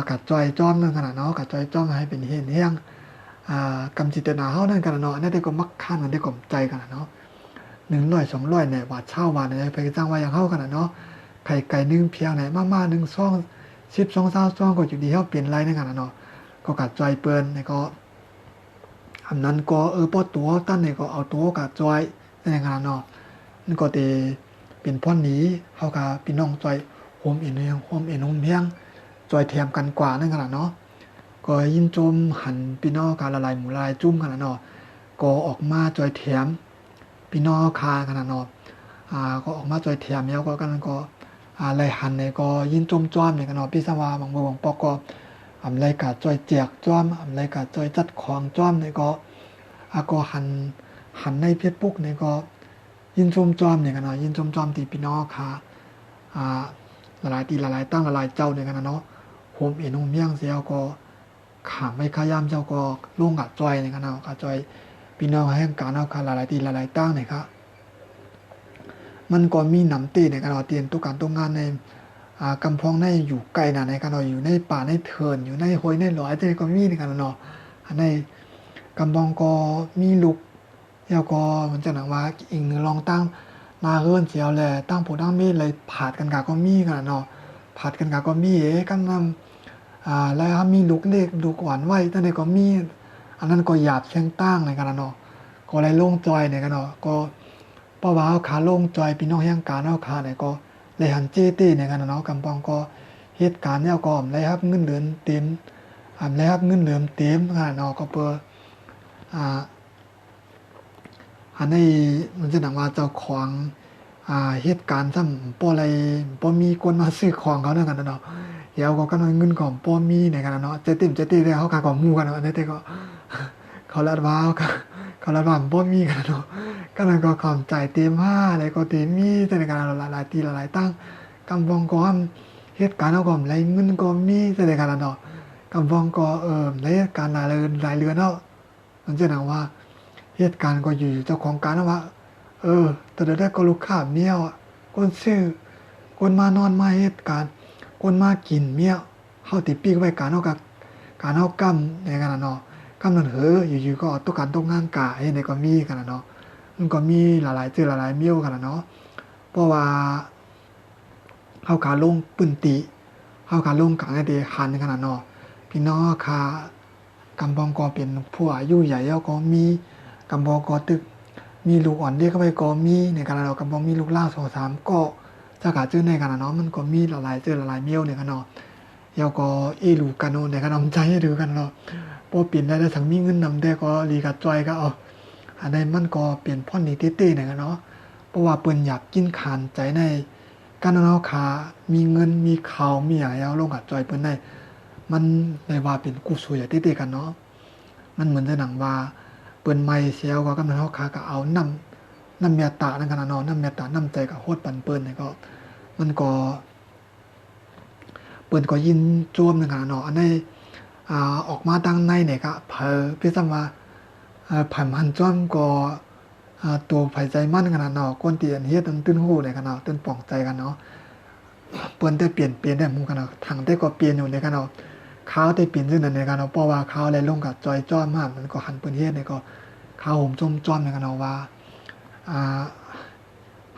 กัดจอยจ้อมนั่นขนาดเนาะกัดจอยจ้อมให้เป็นเห็นเฮียงกำจิตนาเฮานั่นกันเนาะนั่นได้ก็มักค้านกันได้ก็ใจกันเนาะ100 200เนี่ยว่าเช่าว่าเนี่ยไปจ้างว่าอย่างเฮากันเนาะไข่ไก่1เพียงไหนมาๆ1ซอง12 20ซองก็อยู่ดีเฮาเปลี่ยนไรนั่นกันเนาะก็กัดจอยเปิ้นในก็อันนั้นก็พอตัวตั้นนี่ก็เอาตัวกับจอยในงานเนาะมันก็ได้เป็นพ่อนหนีเฮากับพี่น้องจอยโฮมเอ็นโฮมเพียงจอยแถมกันกว่านั่นกันเนาะก็ยินจมหันพี่น้องกาละลายหมูลายจุ่มกันเนาะก็ออกมาจอยแถมพี่น้องคากันเนาะก็ออกมาจอยแถมแล้วก็กันก็ไหลหันเนี่ยก็ยินจมจ้อมเนี่ยกันเนาะพี่สว่าบางบ่บางปอกก็อำไรกะจอยแจกจ้อมอำไรกะจอยจัดของจ้อมเนี่ยก็ก็หันในเฟซบุ๊กเนี่ยก็ยินชมจ้อมเนี่ยกันเนาะยินชมจ้อมที่พี่น้องค่ะละลายตีละลายตั้งละลายเจ้าเนี่ยกันเนาะโฮมเอ็นโฮมเมียงเสียก็ขามไม่ขยามเจ้าก็ลงกะจอยเนี่ยกันเนาะกะจอยพี่น้องให้การเอาค่ะละลายตีละลายตั้งเนี่ยครับมันก็มีหนำตีเนี่ยกันเนาะเตียนตุกการตรงงานในกำพองในอยู่ไกลนะในกันเนาะอยู่ในป่าในเถินอยู่ในห้วยในหลอยแต่ก็มีในกันเนาะอันในกำพองก็มีลูกแล้วก็มันจะหนังว่าอีกหนึ่งลองตั้งนาเฮิรนเสียวแหละตั้งผู้ตั้งมีเลยผาดกันกะก็มีกันเนาะผาดกันกะก็มีกันนำแล้วมีลูกเล็กลูกหวานไว้แต่ในก็มีอันนั้นก็หยาบเชียงตั้งในกันเนาะก็เลยลงจอยในกันเนาะก็เพราะว่าเอาขาลงจอยพี่น้องแห่งการเอาขาเนี่ยก็เลยหันเจตีในกันเนาะกำปองก็เหตุการณ์เนี่ยก็เลยครับเงินเดือนเต็มเลยครับเงินเดือนเต็มกันเนาะก็เปิด อันนี้มันจะหนังว่าเจ้าของเหตุการณ์ซ้ำป้ออะไรป้อมีคนมาซื้อของเขาเนี่ยกันนะเนาะเดี๋ยวก็กำลังเงินของป้อมีในกันนะเนาะเจติมเลยเขาขายของมูกันเนาะอันนี้แต่ก็เขาลัดว้าวเขาลัดว่าป้อมีกันเนาะก็เลยก็ความใจเต็มห้าอะไรก็เต็มมีแต่ในการหลายตีหลายตั้งกำวองก็เหตุการณ์เอาก็ไรเงินก็มีแต่ในการเนาะกำวองก็ในเหตุการณ์หลายเรือนเนาะมันจะหนังว่าเหตุการณ์ก็อยู่เจ้าของการว่าแต่ได้ก็ลูกค้าเมียวคนซื้อคนมานอนมาเหตุการณ์คนมากินเมียวเฮาติปีกไว้การเฮากับการเฮากำในกันเนาะกำนั้นอยู่ๆก็ตกการตกงานกะเฮ็ดได้ก็มีกันเนาะมันก็มีหลายๆเจอหลายๆเมียวกันเนาะเพราะว่าเฮาการลงปืนติเฮาการลงกลางได้หันกันเนาะพี่น้องค่ะ กำบองก็เป็นผู้อายุใหญ่แล้วก็มีกำบองก็ตึกมีลูกอ่อนเด็กเข้าไปก็มีในการเรากำบองมีลูกล่า2-3ก็ถ้ากาเจอในกันเนาะมันก็มีหลายๆเจอหลายๆเมียวในกันเนาะแล้วก็ลูกกันในกันใจให้ดูกันเนาะพอเปลี่ยนได้ทั้งมีเงินนำได้ก็รีกับจอยก็อันใดมันก็เปลี่ยนพ่อนนี่เต้ๆในกันเนาะเพราะว่าเปิ้นอยากกินขานใจในการเนาะค่ะมีเงินมีข่าวมีอะไรเอาลงกับจอยเปิ้นได้มันได้ว่าเป็นกุศลอย่างเต้ๆกันเนาะมันเหมือนจะหนังว่าเปิ้นไม่เสียวก็กำลังเฮาคาก็เอาน้ำเมตตานั่นกันเนาะน้ำเมตตาน้ำใจก็โคตรปันเปิ้นนี่ก็มันก็เปิ้นก็ยินโจมนั่นกันเนาะอันนี้ออกมาทางในเนี่ยก็เผอพี่ซ้ำว่าผ่านมันจ้อมก็ตัวไผใจมั่นกันเนาะคนที่อันเฮ็ดตื่นฮู้เนี่ยกันเนาะตื่นป่องใจกันเนาะเปิ้นได้เปลี่ยนได้หมู่กันเนาะทางได้ก็เปลี่ยนอยู่ในกันเนาะข้าวได้เปลี่ยนซึ่งนั่นในกันเนาะเพราะว่าข้าวอะไรลงกับจอยจ้อมมากมันก็หันเปิ้นเฮ็ดเนี่ยก็ข้าวห่มจมจ้อมในกันเนาะว่า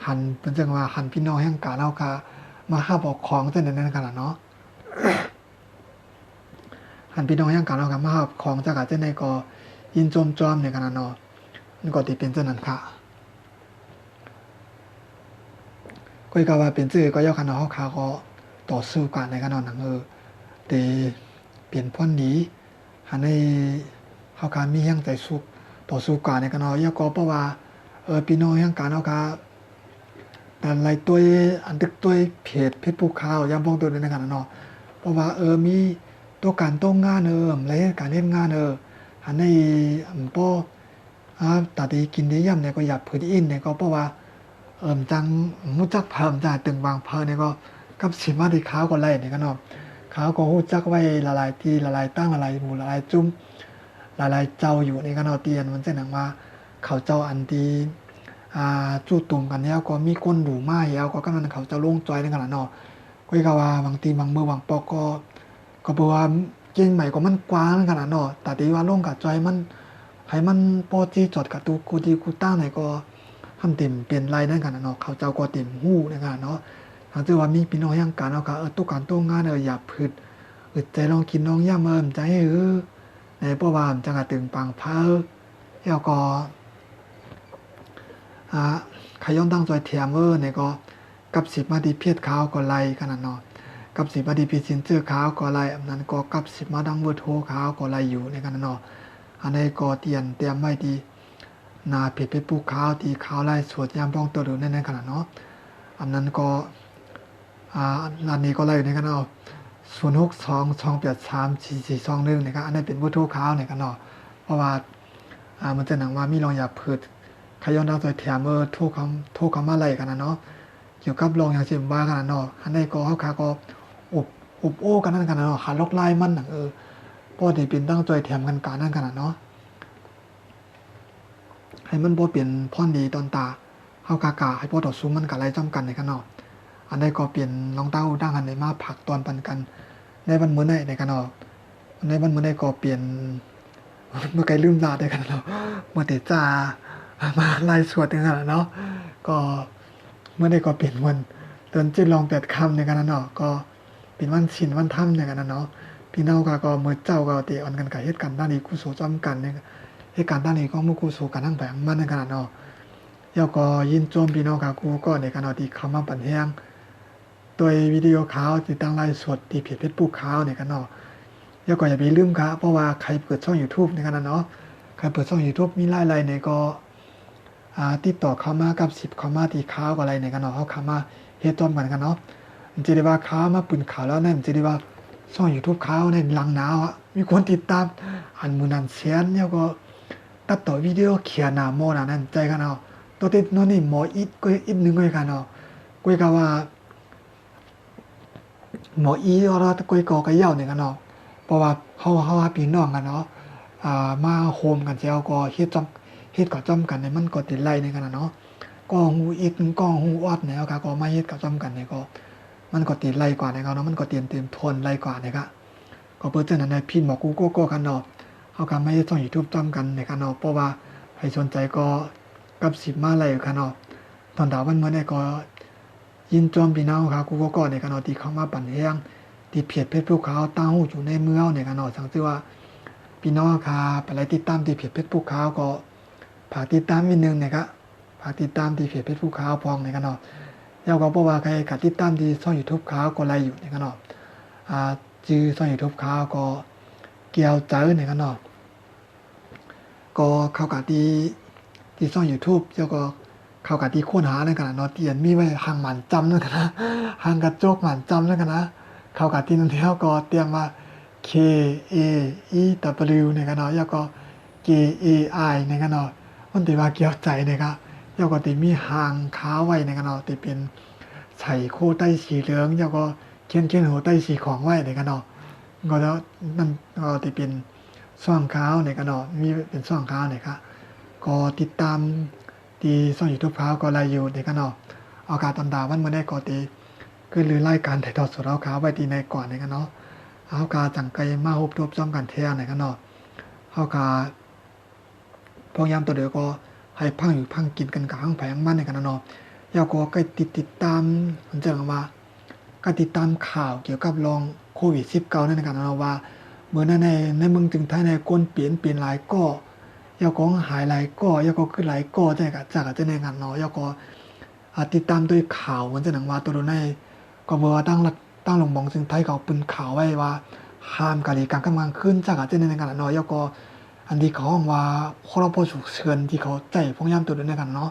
หันเปิ้นจังว่าหันพี่น้องแห่งกาเนาะค่ะมาหาบอกของซึ่งนั่นกันเนาะหันพี่น้องแห่งกาเนาะค่ะมาหาของจากจังได๋ก็ยินจมจ้อมในกันเนาะมันก็สิเป็นจังนั้นค่ะก็อีกว่าเป็นซื่อก็ยอคันเนาะเฮาขาก็ต่อสู้กันในกันเนาะหนังแต่เปลี่ยนพ้นดีหันในเฮาขามีแห่งใจสู้ต่อสู้กันในกันเนาะยก็เพราะว่าพี่น้องแห่งกาเนาะค่ะแต่หลายตัวอันตึกตัวเพจภูเขายามพงตัวในกันเนาะเพราะว่ามีตัวการต้องงานหลายการเฮ็ดงานหันในป้อตาดีกินได้ย่ำเนี่ยก็อยากผืนอินเนี่ยก็เพราะว่าจังรู้จักเพิ่มจากตึงวางเพลินเนี่ยก็กับสิมาที่ขาวก็ไล่เนี่ยกันเนาะขาวก็รู้จักไว้ละลายทีละลายตั้งละลายหมู่ละลายจุ้มละลายเจ้าอยู่ในกันเนาะเตียนมันจะหนังว่าเขาเจ้าอันดีจู่ตุ่มกันเนี่ยก็มีคนดูมาแล้วก็กำลังเขาเจ้าลงจอยในกันเนาะก็อีกว่าบางทีบางมือบางปอกก็เพราะว่าเก่งใหม่ก็มันกว้างขนาดเนาะแต่ที่ว่าลงกับจอยมันให้มันปอจีจอดกับตูกูดีกูตั้งไหนก็ทำเต็มเปลี่ยนลายนั่นกันเนาะเขาเจ้าก็เต็มหู้ในกันเนาะทางที่ว่ามีพี่น้องย่างกันเนาะค่ะตุกการตุ้งงานอย่าพืดใจลองกินน้องย่าใจในเพราะว่าจังหวัดตึงปังเพอแล้วก็ขย้อนตั้งจอยเทียมในก็กับ10 มาดีเพียรขาวก็ไล่ขนาดเนาะกับ10 มาดีพิซินเจอขาวก็ไล่อันนั้นก็กับ10 มาดังเวอร์โทขาวก็ไล่อยู่ในกันเนาะอันนี้ก็เตรียมไว้ดีนาเพชรปูขาวที่ขาวไล่สวดยามป้องตัวดูในขนาดเนาะอันนั้นก็อันนี้ก็ไล่อยู่ในกันเนาะ0622834421นะครับอันนี้เป็นเวอร์โทขาวในกันเนาะเพราะว่ามันจะหนังว่ามีรองยาพืชขย้อนตั้งจอยเทียมโทคำมาไล่กันเนาะเกี่ยวกับรองอย่างเช่นว่ากันเนาะอันนี้ก็เขาขาก็อบโอ้กันนั่นกันเนาะหาล็อกไล่มันพอที่เป็นตั้งใจแถมกันการนั่นกันเนาะให้มันบ่เปลี่ยนพ่อนดีตอนตาเฮากากาให้พอต่อสู้มันกับไรจำกันในกันเนาะอันนี้ก็เปลี่ยนรองเต้าดังอันไหนมาผักตอนปันกันในวันมื้อในกันเนาะในวันมื้อก็เปลี่ยนเมื่อไกลลืมลาได้กันเนาะเมื่อเตจ่ามาไล่สวดกันเนาะก็เมื่อได้ก็เปลี่ยนวันเตือนจิตลอง8 ค่ำในกันเนาะก็เป็นวันศีลวันธรรมในกันเนาะพี่น้องก็มือเจ้าก็เตะอ่อนกันกับเหตุการณ์ด้านนี้กุศลจำกันเนี่ยเหตุการณ์ด้านนี้ก็มุกุศลกันทั้งแผงมันในขนาดเนาะแล้วก็ยินโจมพี่น้องกับกูก็ในขณะที่เขามาปั่นแห้งโดยวิดีโอข่าวติดตั้งไลฟ์สดที่เพจเฟซบุ๊กข่าวในกันเนาะแล้วก็อย่าไปลืมครับเพราะว่าใครเปิดช่อง YouTube ในขนาดเนาะใครเปิดช่อง YouTube มีไลน์ในก็ ติดต่อเข้ามากับ10เข้ามาที่ข่าวอะไรในกันเนาะเขาเข้ามาเฮ็ดต้มกันเนาะมันจะได้ว่าข่าวมาปืนข่าวแล้วนั่นมันจะได้ว่าช่อง YouTube ข่าวในหลังหนาวมีคนติดตามอันมื้อนั้นแสนแล้วก็ตัดต่อวิดีโอเขียนหน้าหม้อนั่นใจกันเนาะตัวติดโน่นนี่หมออีกก็อีกนึงก็กันเนาะก็ก็ว่าหมออีเราตะกุยกอก็ยาวเนี่ยกันเนาะเพราะว่าเฮาพี่น้องกันเนาะมาโฮมกันเจ้าก็เฮ็ดก็จ้อมกันเนี่ยมันก็ติดไล่ในกันเนาะก็ฮู้อีกก็ฮู้ออดเนี่ยก็มาเฮ็ดก็จ้อมกันเนี่ยก็มันก็ติดไล่กว่าเนี่ยเนาะมันก็เตรียมทนไล่กว่าเนี่ยก็เปิ้นจังนั้นได้พี่หมอกูก็กันเนาะเฮาก็ไม่ได้ต้อง YouTube จ้อมกันเนี่ยกันเนาะเพราะว่าใครสนใจก็กับ10มาไล่กันเนาะตอนดาววันเมื่อเนี่ยก็ยินจอมพี่น้องครับกูก็เนี่ยกันเนาะที่เข้ามาปั่นแห้งที่เพจภูเขาตั้งหูอยู่ในเมืองเนี่ยกันเนาะสังชื่อว่าพี่น้องครับไปไล่ติดตามที่เพจภูเขาก็ฝากติดตามนิดนึงนะครับฝากติดตามที่เพจภูเขาพองเนี่ยกันเนาะแล้วก็บอกว่าใครกับติดตามที่ช่อง YouTube เขาก็ไล่อยู่เนี่ยกันเนาะชื่อช่อง YouTube เขาก็เกี่ยวเจอเนี่ยกันเนาะก็เข้ากับที่ช่อง YouTube แล้วก็เข้ากับที่ค้นหาเนี่ยกันเนาะเตียนมีไว้ห่างหมันจำเนี่ยกันนะห่างกระจกหมันจำเนี่ยกันนะเข้ากับที่นั่นเที่ยวก็เตรียมว่า K A E W เนี่ยกันเนาะแล้วก็ K A I เนี่ยกันเนาะมันติว่าเกี่ยวใจเนี่ยครับแล้วก็ติมีหางขาวไว้เนี่ยกันเนาะติเป็นใส่โคใต้สีเหลืองแล้วก็เขียนหัวใต้สีของไว้เนี่ยกันเนาะก็แล้วนั่นก็ติเป็นช่องขาวเนี่ยกันเนาะมีเป็นช่องขาวเนี่ยครับก็ติดตามที่ช่อง YouTube เขาก็ไล่อยู่เนี่ยกันเนาะเอาการตอนดาวันเมื่อได้ก็ติก็เลยรายการถ่ายทอดสดเอาขาวไว้ที่ในก่อนเนี่ยกันเนาะเอากาจังไกมาฮบทบจ้อมกันแท้เนี่ยกันเนาะเอากาพยายามตัวเดียวก็ให้พังอยู่พังกินกันกับห้างแผงมันในกันเนาะแล้วก็ใกล้ติดตามมันจะว่าก็ติดตามข่าวเกี่ยวกับรองโควิด19นั่นในกันเนาะว่าเมื่อนั้นในเมืองจึงไทยในก้นเปลี่ยนหลายก็แล้วก็หายหลายก็แล้วก็ขึ้นหลายก็ได้กับจากจะในกันเนาะแล้วก็ติดตามด้วยข่าวมันจะหนังว่าตัวในก็เมื่อตั้งลงมองจึงไทยเขาปืนข่าวไว้ว่าห้ามการกำลังขึ้นจากจะในกันเนาะแล้วก็อันที่เขาว่าพรบฉุกเฉินที่เขาใจพวกย่ำตัวเดียวในกันเนาะ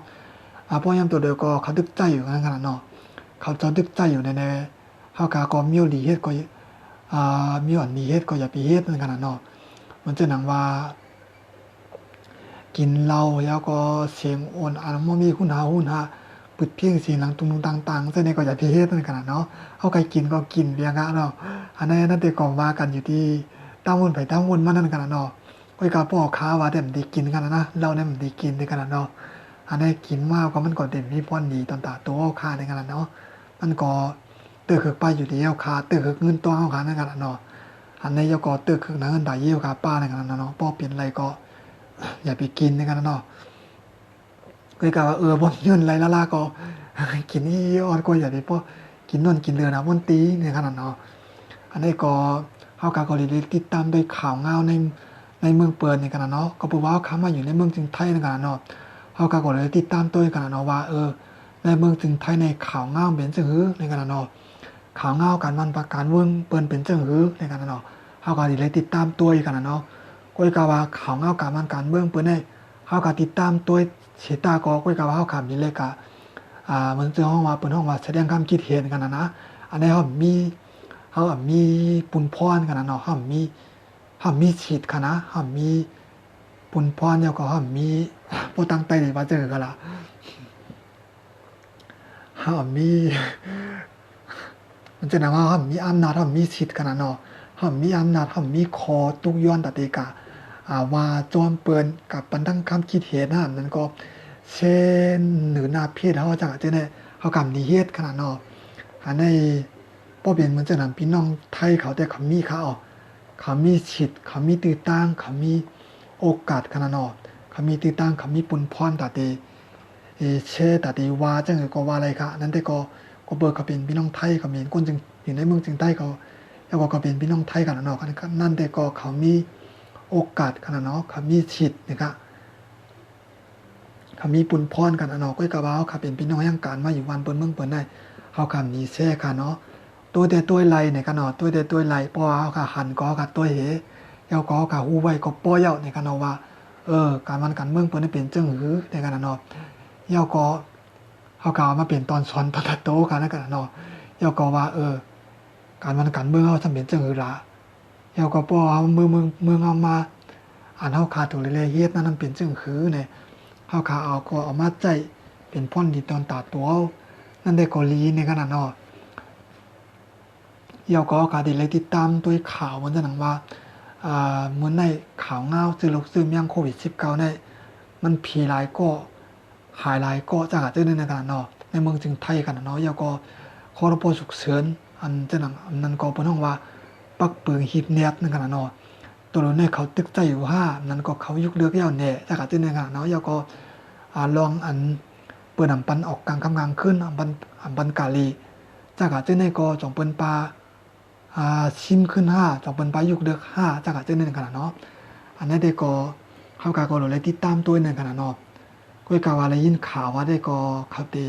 พวกย่ำตัวเดียวก็เขาดึกใจอยู่ในกันเนาะเขาจะดึกใจอยู่ในเขาก็มีหลีเฮ็ดก็มีอ่อนดีเฮ็ดก็อย่าไปเฮ็ดในกันเนาะมันจะหนังว่ากินเหล้าแล้วก็เสียงโอนอันมันมีคุณหาปิดเพียงเสียงหลังตุงต่างๆเส้นนี้ก็อย่าไปเฮ็ดในกันเนาะเขาใครกินก็กินเรียงกันเนาะอันนั้นนั่นแต่ก่อนว่ากันอยู่ที่ตั้งวนไปตั้งวนมานั่นกันเนาะก็กาพ่อค้าว่าแต่มันดีกินกันนะเราเนี่ยมันดีกินในกันเนาะอันนี้กินมากก็มันก็เด่นมีพรดีตอนตาตัวค้าในกันเนาะมันก็เตือคือป้าอยู่ที่เอาค้าเตือคือเงินตัวเอาค้าในกันเนาะอันนี้ยก็เตือคือเงินได้เยี่ยวค้าป้าในกันเนาะป้อเปลี่ยนอะไรก็อย่าไปกินในกันเนาะก็กาว่าบ่เงินไรละก็กินนี่อ่อนก็อย่าไปป้อกินนนกินเรือนะบนตีในกันเนาะอันนี้ก็เฮากาก็เลยติดตามด้วยข่าวเงาในเมืองเปิดในกันเนาะก็บอกว่าเขามาอยู่ในเมืองจึงไทยในกันเนาะเขาก็เลยติดตามตัวกันเนาะว่าในเมืองจึงไทยในข่าวเงาเป็นจังหือในกันเนาะข่าวเงาการวันประการเมืองเปิดเป็นจังหือในกันเนาะเขาก็เลยติดตามตัวกันเนาะก็กล่าวว่าข่าวเงาการวันการเมืองเปิดในเขาก็ติดตามตัวเสตาก็กล่าวว่าเขาขำนี่เลยกะเหมือนห้องว่าเปิดห้องว่าแสดงความคิดเห็นกันนะอันนี้เขามีปุนพรกันเนาะเขามีฉีดค่ะนะมีปุ่นพรแล้วก็มีโปตั้งใจเลยว่าเจอกันละมีมันจะนำว่ามีอำนาจมีสิทธิ์ขนาดเนาะมีอำนาจมีคอตุกย้อนตติกาว่าจอมเปินกับปันทั้งคำคิดเห็นนั้นก็เช่นหรือนาเพศเขาจากจะเนี่ยเขากำนิเฮ็ดขนาดเนาะอันในป้อเปลี่ยนมันจะนำพี่น้องไทยเขาแต่เขามีเขามีสิทธิ์เขามีตื่นตั้งเขามีโอกาสขนาดเนาะเขามีตื่นตั้งเขามีปุ่นพรตาเตเชตาเตว่าจังก็ว่าอะไรค่ะนั้นแต่ก็เบิกเขาเป็นพี่น้องไทยเขาเป็นคนจึงอยู่ในเมืองจึงใต้เขาแล้วก็เป็นพี่น้องไทยกันเนาะนั่นแต่ก็เขามีโอกาสขนาดเนาะเขามีสิทธิ์นะครับเขามีปุ่นพรกันเนาะก็กะว่าเขาเป็นพี่น้องย่างการมาอยู่วันเปิ้นเมืองเปิ้นได้เขาคำนี้แท้ค่ะเนาะตัวแต่ตัวไหลในกันเนาะตัวแต่ตัวไหลป้อเขาค่ะหันก็ค่ะตัวเหยาวก็ค่ะฮู้ไว้ก็ป้อเยาในกันเนาะว่าการมันกันเมืองเปิ้นเป็นจังหือในกันเนาะ เยาก็เขากล่าวมาเป็นตอนสอนตอนโตกันนะกันเนาะเยาก็ว่าการมันกันเมืองเฮาทำเป็นจังหือละเยาก็บ่เอาเมืองเอามาอันเฮาขาถูกเลยเฮ็ดนั้นเป็นจังหือเนี่ยเฮาขาเอาก็เอามาใจเป็นพ่นดีตอนตาตัวนั่นได้ก็ลีในขนาดเนาะเยาก็กาได้เลยติดตามตัวข่าวมันจะหนังว่าเหมือนในข่าวเงาซื้อโรคซื้อเมี่ยงโควิด19เนี่ยมันผีหลายก็หายหลายก็จากอาจจะในขนาดเนาะในเมืองจึงไทยกันเนาะเยาก็ครบฉุกเฉินอันจะหนังอันนั้นก็เป็นห้องว่าปักปืนฮีบเน็ตในขนาดเนาะตัวเราเนี่ยเขาตึกใจอยู่นั้นก็เขายุกเลือกเย้าเนี่ยจากอาจจะในขนาดเนาะเยาก็ลองอันเปิดอัมปันออกกลางคำกลางขึ้นอัมปันกาลีจากอาจจะในก็จงเปิ้นปลาชิมขึ้นจองเป็นปลายุกเดือกจากอาจจะในขนาดเนาะอันนี้ได้ก็เข้ากาก็เลยติดตามตัวในขนาดเนาะก็กาวาเลยยินข่าวว่าได้ก็เขาตี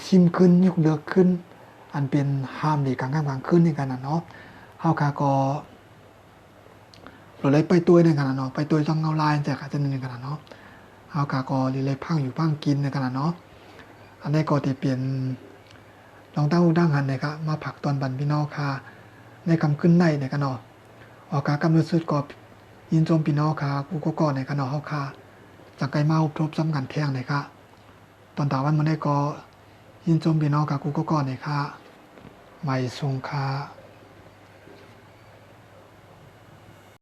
ชิมขึ้นยุกเดือกขึ้นอันเป็นห้ามดีกลางขึ้นในขนาดเนาะเข้ากาก็เลยไปตัวในขนาดเนาะไปตัวจังเงาลายจากอาจจะในขนาดเนาะเข้ากาก็เลยพังอยู่พังกินในขนาดเนาะอันนี้ก็ตีเปลี่ยนลองตั้งดังหันนะครับมาผักตอนบันพี่น้องค่ะในคำขึ้นในกันเนาะออกกำลังสุดก็ยินโจมพี่น้องค่ะกูก็ก่อนในกันเนาะเฮาค่ะจากไกลมาพบซ้ำกันแท่งในค่ะตอนตาวันมันได้ก็ยินโจมพี่น้องค่ะกูก็ก่อนในค่ะไม่ทรงค่ะ